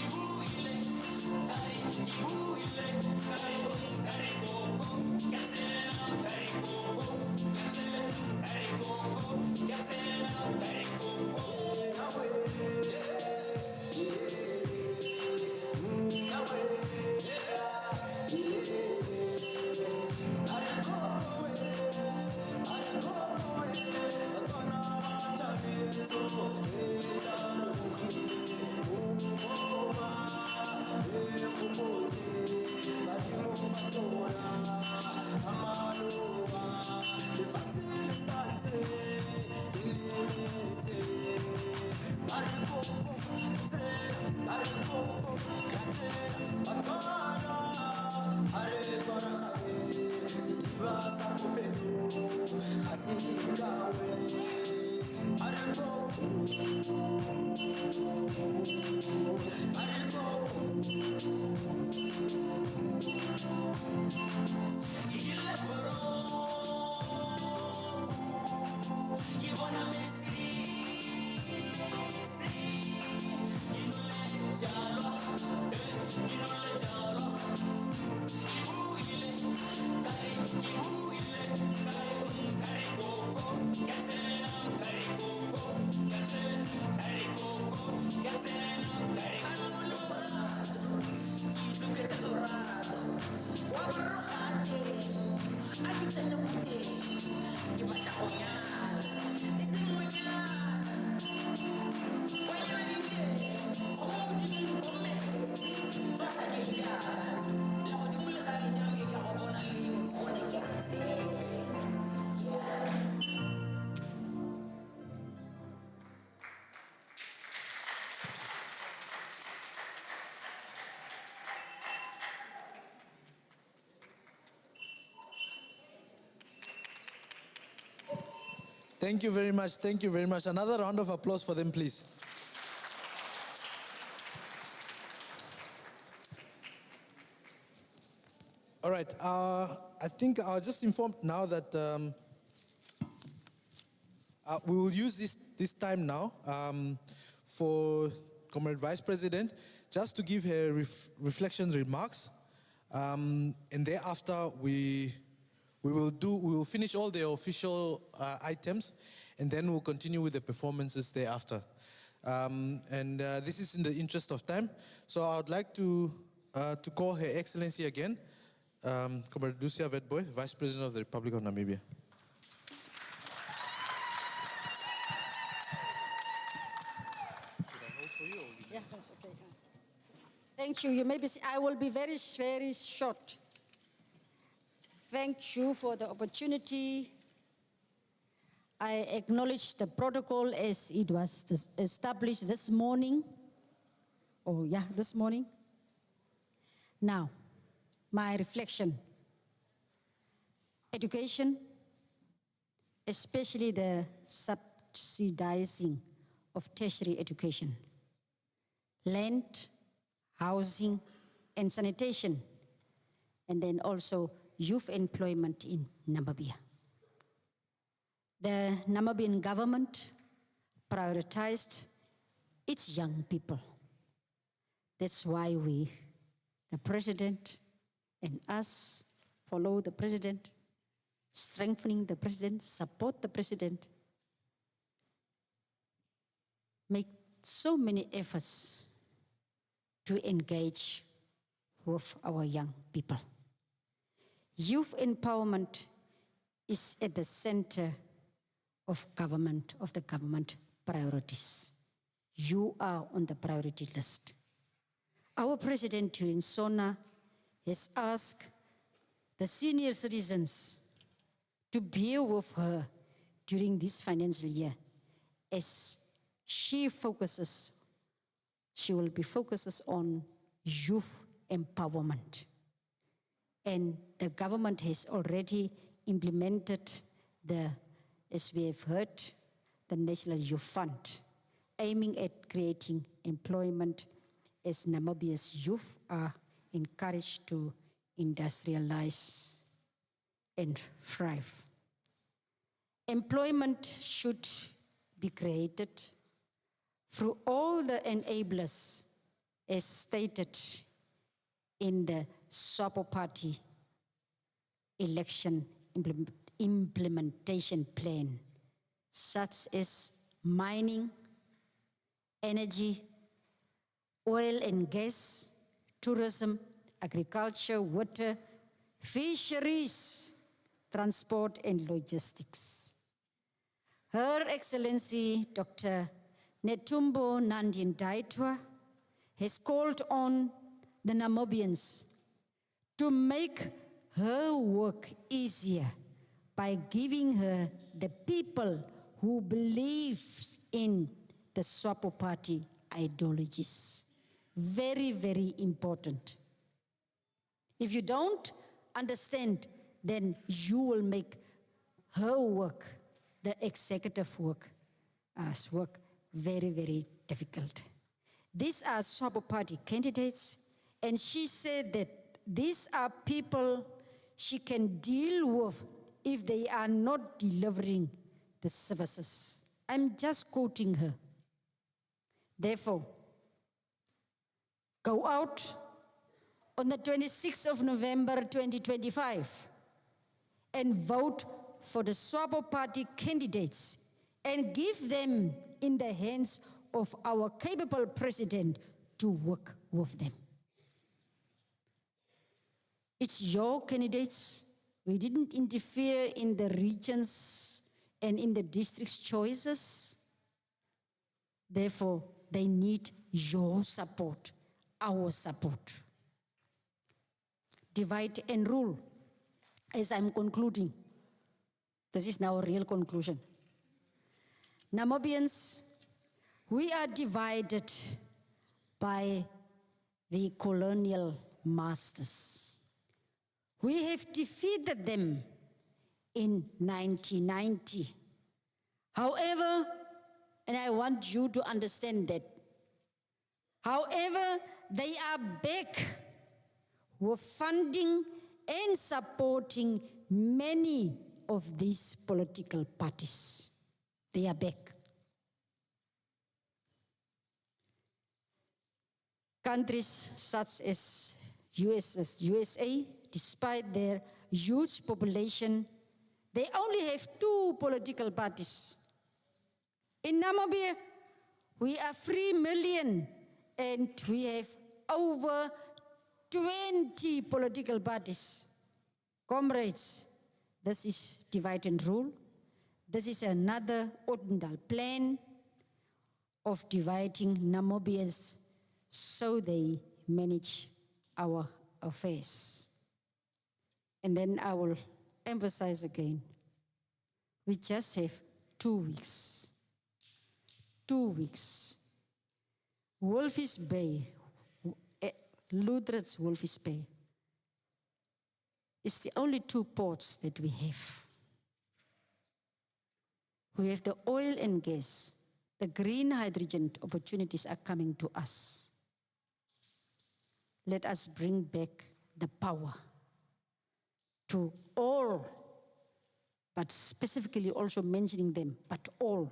S1: Ibu ile, kai, ibu ile, kai.
S8: Thank you very much. Thank you very much. Another round of applause for them, please. All right. I think I'll just inform now that we will use this time now for Comrade Vice President just to give her reflection remarks, and thereafter we will finish all the official items, and then we'll continue with the performances thereafter. This is in the interest of time, so I would like to call Her Excellency again, Comrade Lucia Wetboy, Vice President of the Republic of Namibia.
S21: Yeah, that's okay. Thank you. You may be. I will be very, very short. Thank you for the opportunity. I acknowledge the protocol as it was established this morning. Oh, yeah, this morning. Now, my reflection. Education, especially the subsidizing of tertiary education, land, housing, and sanitation, and then also youth employment in Namibia. The Namibian government prioritized its young people. That's why we, the president and us, follow the president, strengthening the president, support the president, make so many efforts to engage with our young people. Youth empowerment is at the center of the government priorities. You are on the priority list. Our president during SONA has asked the senior citizens to bear with her during this financial year as she will be focuses on youth empowerment. And the government has already implemented as we have heard, the National Youth Fund, aiming at creating employment as Namibia's youth are encouraged to industrialize and thrive. Employment should be created through all the enablers as stated in the SWAPO Party election implementation plan, such as mining, energy, oil and gas, tourism, agriculture, water, fisheries, transport and logistics. Her Excellency Dr. Netumbo Nandi-Ndaitwah has called on the Namibians to make her work easier by giving her the people who believe in the SWAPO Party ideologies. Very, very important. If you don't understand, then you will make her work, the executive work, as work very, very difficult. These are SWAPO Party candidates, and she said that these are people she can deal with if they are not delivering the services. I'm just quoting her. Therefore, go out on the 26th of November 2025 and vote for the SWAPO Party candidates and give them in the hands of our capable president to work with them. It's your candidates. We didn't interfere in the regions and in the district's choices. Therefore, they need your support, our support. Divide and rule. As I'm concluding, this is now a real conclusion. Namibians, we are divided by the colonial masters. We have defeated them in 1990. However, and I want you to understand that, however, they are back with funding and supporting many of these political parties. They are back. Countries such as USA, despite their huge population, they only have 2 political parties. In Namibia, we are 3 million and we have over 20 political parties. Comrades, this is divide and rule. This is another Ottendal plan of dividing Namibians so they manage our affairs. And then I will emphasize again, we just have 2 weeks. 2 weeks. Walvis Bay, Lutheran's Walvis Bay, is the only 2 ports that we have. We have the oil and gas. The green hydrogen opportunities are coming to us. Let us bring back the power to all, but specifically also mentioning them, but all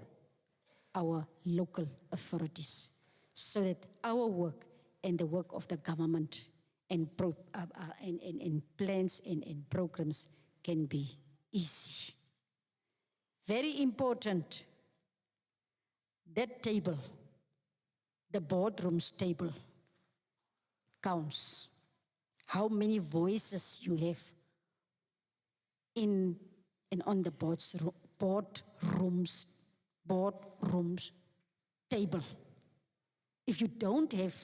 S21: our local authorities, so that our work and the work of the government and plans and programs can be easy. Very important, that table, the boardrooms table, counts. How many voices you have in and on the boardrooms table. If you don't have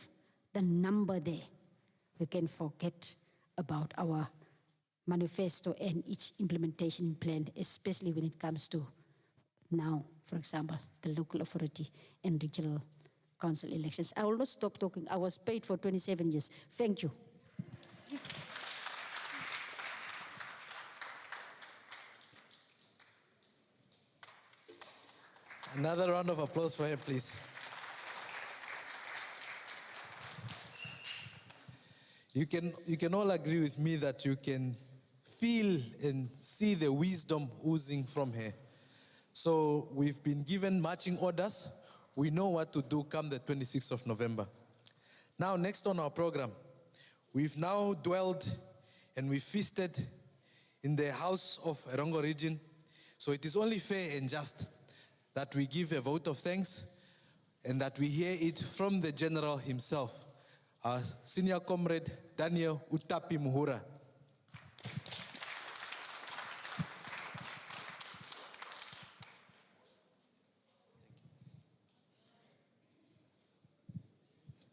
S21: the number there, we can forget about our manifesto and its implementation plan, especially when it comes to now, for example, the local authority and regional council elections. I will not stop talking. I was paid for 27 years. Thank you.
S8: Another round of applause for her, please. You can all agree with me that you can feel and see the wisdom oozing from her. So we've been given marching orders. We know what to do come the 26th of November. Now, next on our program, we've now dwelled and we feasted in the house of Erongo Region. So it is only fair and just that we give a vote of thanks and that we hear it from the General himself, our senior comrade, Daniel Utapi Muhura.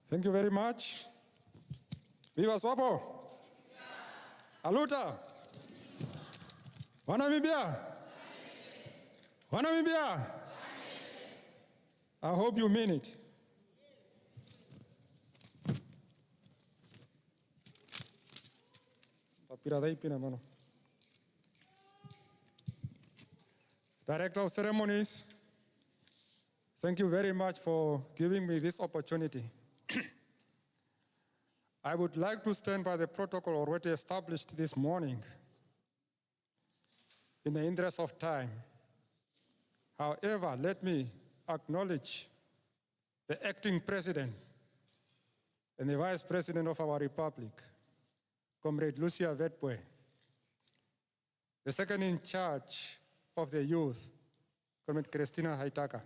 S1: Thank you very much. Viva SWAPO! Aluta! Wanamibia! Wanamibia! I hope you mean it. Director of Ceremonies, Thank you very much for giving me this opportunity. I would like to stand by the protocol already established this morning in the interest of time. However, let me acknowledge the acting president and the vice president of our republic, Comrade Lucia Vetboe, the second in charge of the youth, Comrade Christina Haitaka.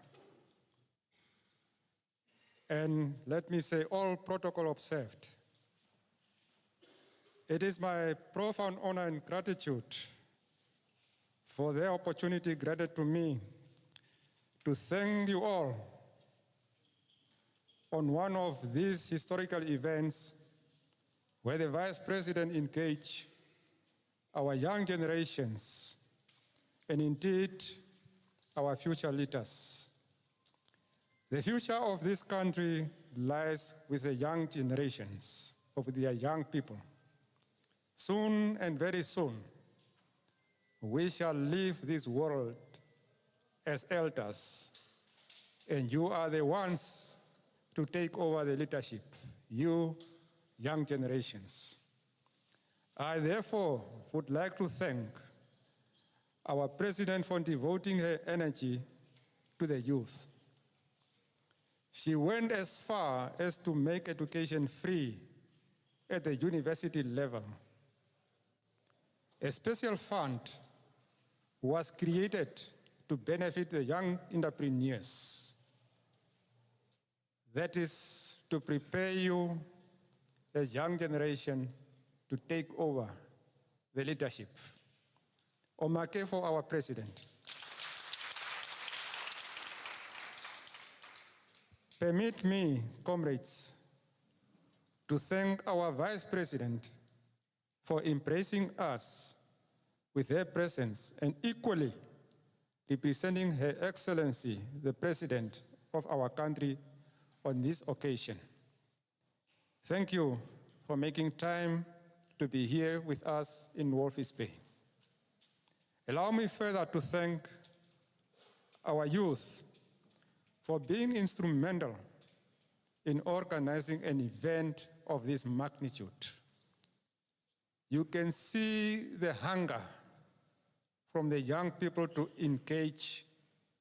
S1: And let me say, all protocol observed. It is my profound honor and gratitude for the opportunity granted to me to thank you all on one of these historical events where the Vice President engaged our young generations and indeed our future leaders. The future of this country lies with the young generations of the young people. Soon and very soon, we shall leave this world as elders, and you are the ones to take over the leadership, you young generations. I therefore would like to thank our President for devoting her energy to the youth. She went as far as to make education free at the university level. A special fund was created to benefit the young entrepreneurs. That is to prepare you as young generation to take over the leadership. Omake for our president. Permit me, comrades, to thank our vice president for embracing us with her presence and equally representing Her Excellency, the President of our country on this occasion. Thank you for making time to be here with us in Walvis Bay. Allow me further to thank our youth for being instrumental in organizing an event of this magnitude. You can see the hunger from the young people to engage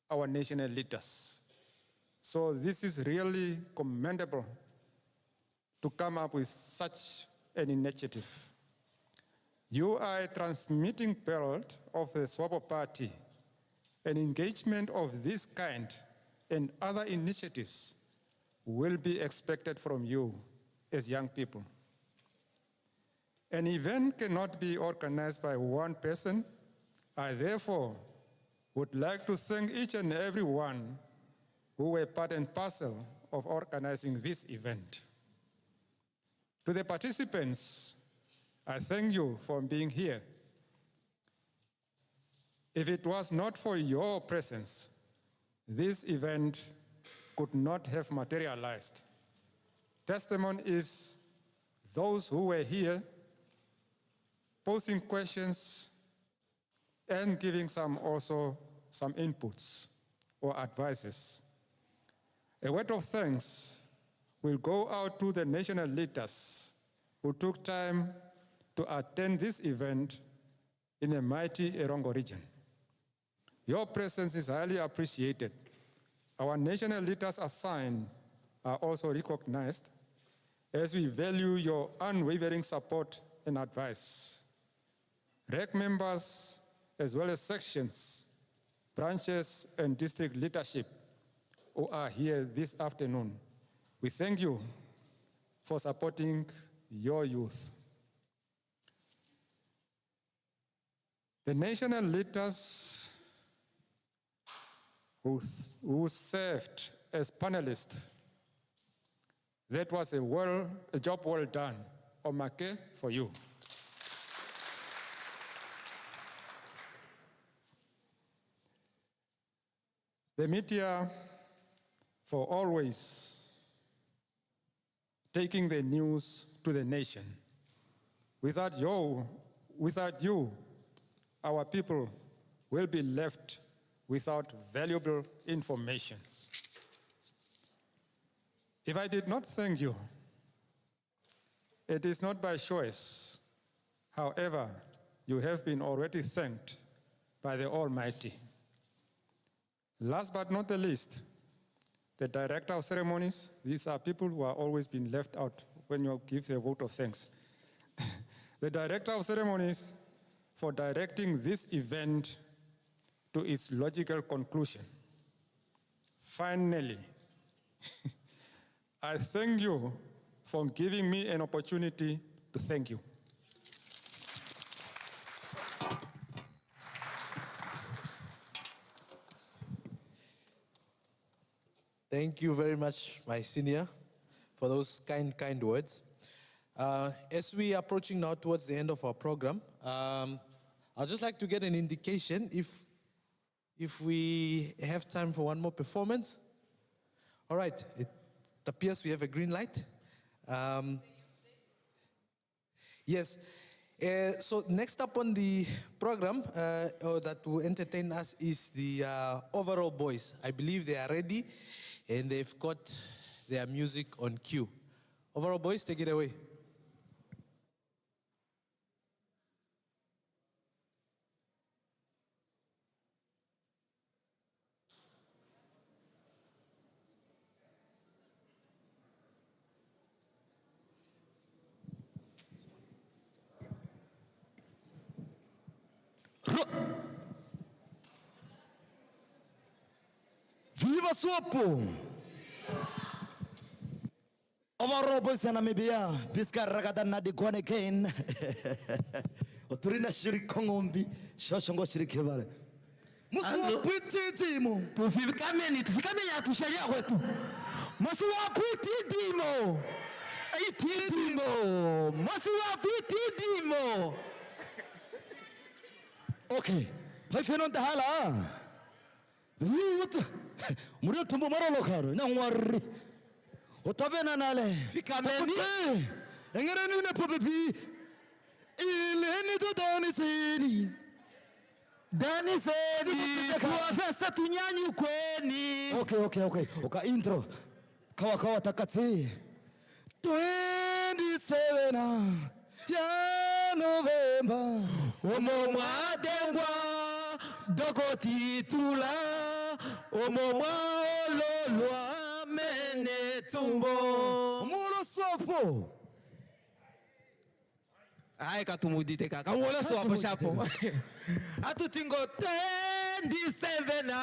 S1: our national leaders. So this is really commendable to come up with such an initiative. You are a transmitting belt of the SWAPO Party. An engagement of this kind and other initiatives will be expected from you as young people. An event cannot be organized by one person. I therefore would like to thank each and every one who were part and parcel of organizing this event. To the participants, I thank you for being here. If it was not for your presence, this event could not have materialized. Testimony is those who were here posing questions and giving some inputs or advices. A word of thanks will go out to the national leaders who took time to attend this event in the mighty Erongo region. Your presence is highly appreciated. Our national leaders assigned are also recognized as we value your unwavering support and advice. REC members, as well as sections, branches, and district leadership who are here this afternoon, we thank you for supporting your youth. The national leaders who served as panelists, that was a job well done. Omake for you. The media for always taking the news to the nation. Without you, our people will be left without valuable information. If I did not thank you, it is not by choice. However, you have been already thanked by the Almighty. Last but not the least, the Director of Ceremonies. These are people who are always been left out when you give the vote of thanks. The Director of Ceremonies for directing this event to its logical conclusion. Finally, I thank you for giving me an opportunity to thank you.
S8: Thank you very much, my senior, for those kind words. As we are approaching now towards the end of our program, I'd just like to get an indication if we have time for one more performance. All right, it appears we have a green light. Yes, so next up on the program that will entertain us is the Overall Boys. I believe they are ready and they've got their music on cue. Overall Boys, take it away.
S10: Viva SWAPO! Overall Boys ya Namibia, Piska Ragada Nadigwane Kane. Oturina shiri Kongombi, Shoshongo shiri Kevare. Musuwa puti dimo.
S9: Tufikame ya tusharia wetu. Musuwa puti dimo. Iti dimo. Musuwa puti dimo.
S10: Okay, Fafenon Tahala. What? Murio tumbo marolo karo, na ngwari. Otavena nale.
S9: Fikameni.
S10: Engere nune popepi. Ileni to Daniseni.
S9: Daniseni. Kuwafesa tunyanyu kweni.
S10: Okay. Oka intro. Kawa takati. 27 ya November.
S9: Omomwa dengwa. Dogo titula. Omomwa ololwa mene tumbo.
S10: Molo SWAPO.
S9: Ai katumudite kaka. Molo SWAPO shapo. Atutingo 27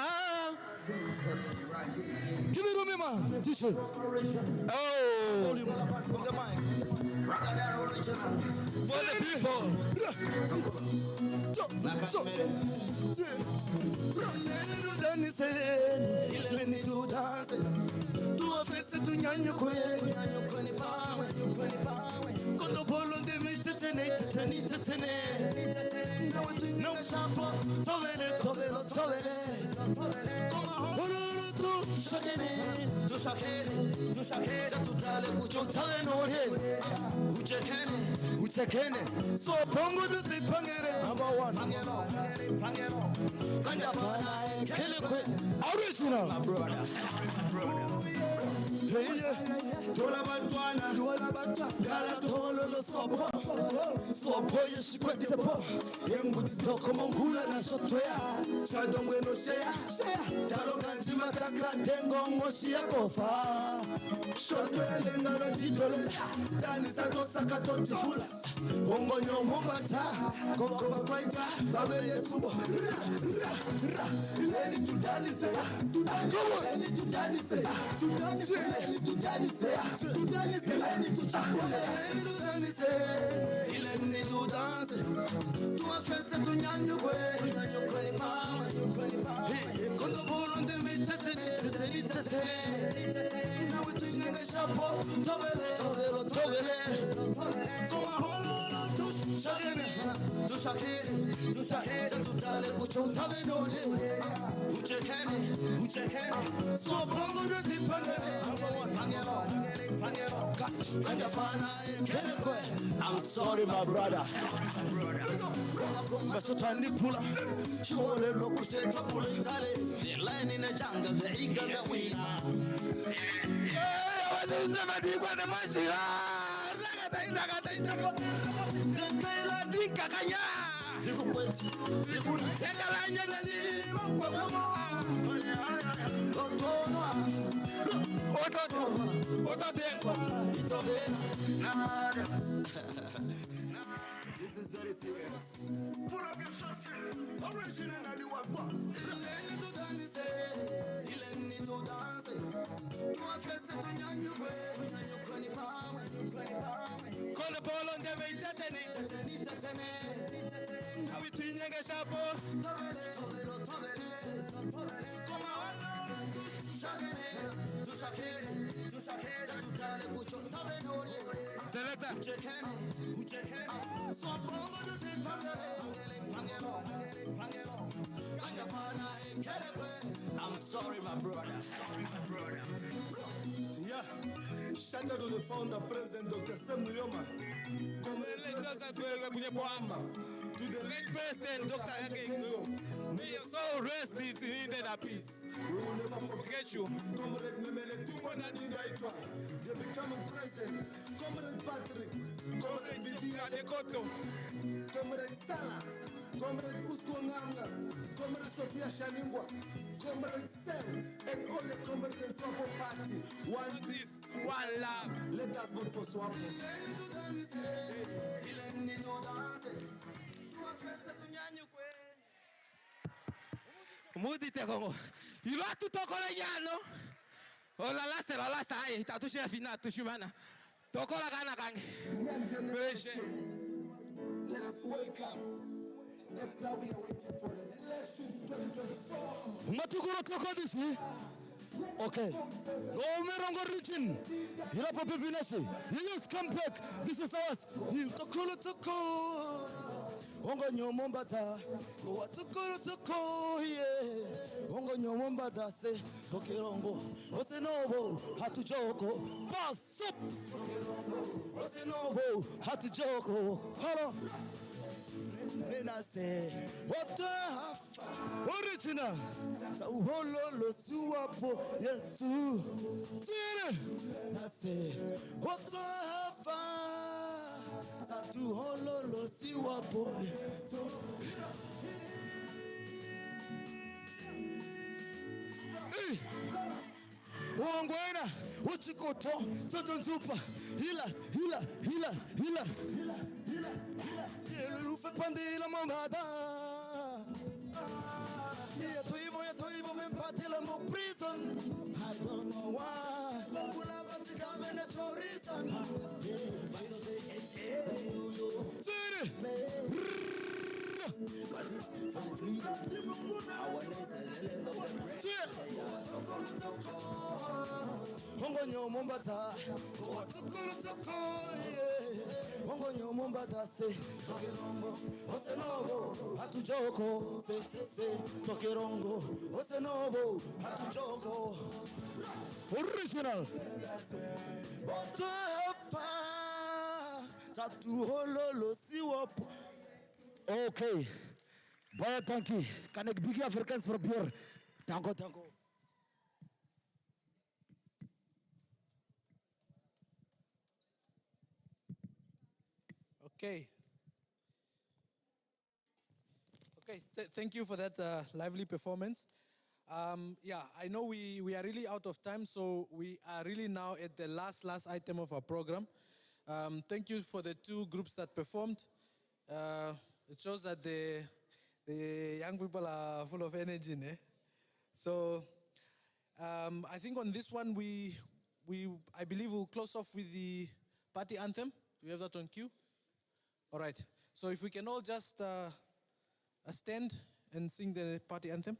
S10: Give it to me, man. Teacher.
S9: Oh.
S10: Volume from the mic.
S9: For the people.
S10: Uchekene, so pongo to the pangere, number one, pangero, original, my brother. SWAPO yeshikwete po yenguti toko mongula na shotoya chadongwe no shea dalo kanjima kaka dengo ngoshi ya kofa shotoya lenga no titole dani sato sakato tikula wongo nyomo mata koko kwaita babe yetubo leni tudani se leni tudani se leni tudani se leni tudani se ileni tu danse tu festa tu nyanyo kwe ni mama kondo bolo ndemi tetene na wetu ngenge shapo tobele so maholo tu shagene tu shakere tu dale kucho tabeno uchekene so bongo de pangere I'm sorry, my brother. But so tiny puller, she will look to say, the line in the jungle, the eagle, the winner.
S2: never did what the Machira.
S22: This is very serious. Pull up your shots. Originally what? Ileni to dance. Ileni to dance. Tu a festa tu nyanyu kwe. Nyanyu kwani pame.
S2: Kole polo ndeve iteteni. Iteteni. Awi tuinyenge sapo.
S22: Tovele. Koma wala. Shakene. Tu shakene. Tu kale kucho. Tovele.
S2: Selecta.
S22: Uchekene. Swabongo tu tipangele. Pangelo. Kanyapana kelekwe. I'm sorry, my brother.
S2: Yeah. Shout out to the founder, President Dr. Sam Muyoma. To the late President, Dr. Hake. May your soul rest in that peace. We will never forget you. Comrade Memele, the becoming president. Comrade Patrick. Comrade Vidia Dekoto. Comrade Salah. Comrade Usko Nganga. Comrade Sophia Shaningwa. Comrade Sam. And all the comrades in SWAPO Party. One peace, one love. Let us vote for SWAPO. Mudi te como. Y lo tu toco la llano. O la lasta ahí. Tatu se afina tu shumana. Toco la gana gang.
S22: Let us wake up. That's why we are waiting for the election 2024.
S10: Matukuro toko this, okay. Go Region. Hirapo Pevinese. Youth come back. This is ours. Tokolo toko. Ongo nyomombata. Go toko yeah. Ongo nyomombata se. Tokirongo. Ose novo. Hatujoko. Pass up. Ose novo. Hatujoko. Hello. And I say, what the original? Uholo SWAPO yetu. I say, what the Uholo SWAPO yetu. Wangwena, uchikoto, totonzupa, hila. Lufe pandila mamada. Yetoivo, empatila mo prison. I don't know why. Pula batika mena chorisan. Hongo nyomombata, tukuru toko, hongo nyomombata se, tokerongo, osenovo, hatujoko, se, tokerongo, osenovo, hatujoko. Original. Satu hololo SWAPO. Okay. Bye, thank you. Can I big Africans for beer? Thank you.
S8: Okay. Thank you for that lively performance. Yeah, I know we are really out of time, so we are really now at the last item of our program. Thank you for the two groups that performed. It shows that the young people are full of energy, eh? So I think on this one, I believe we'll close off with the party anthem. Do you have that on cue? All right. So if we can all just stand and sing the party anthem.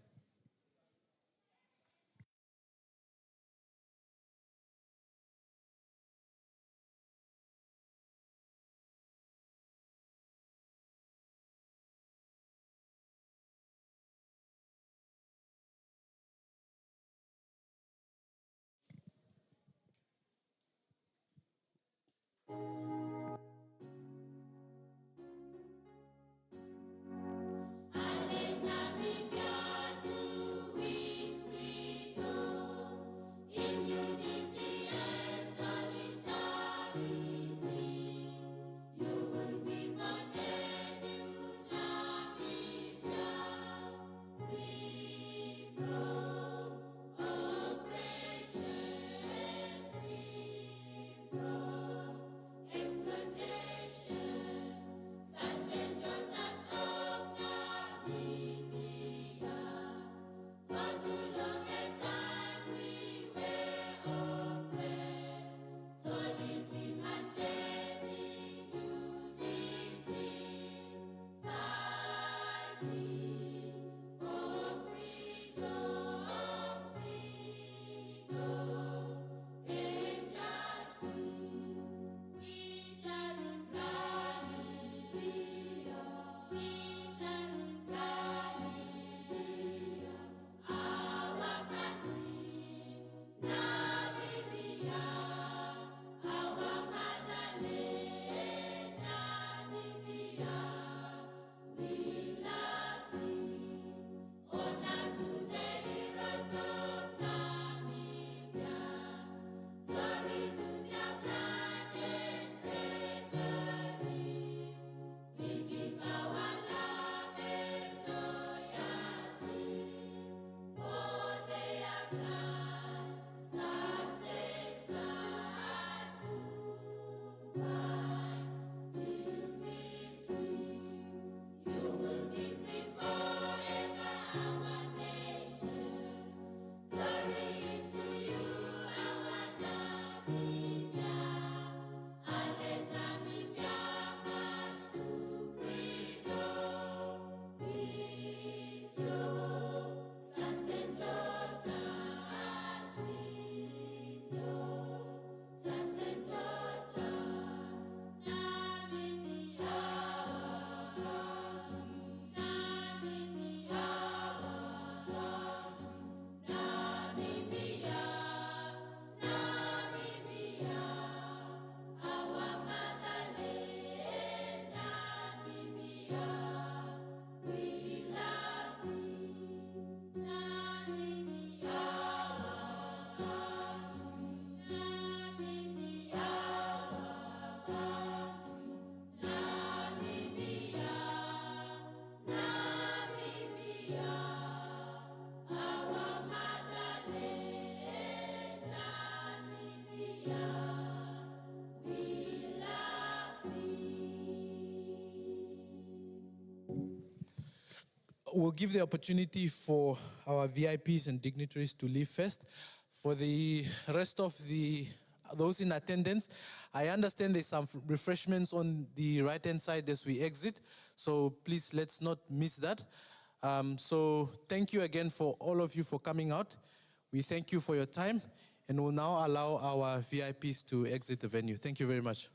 S8: we'll give the opportunity for our VIPs and dignitaries to leave first. For the rest of those in attendance, I understand there's some refreshments on the right-hand side as we exit, so please let's not miss that. So thank you again for all of you for coming out. We thank you for your time, and we'll now allow our VIPs to exit the venue. Thank you very much.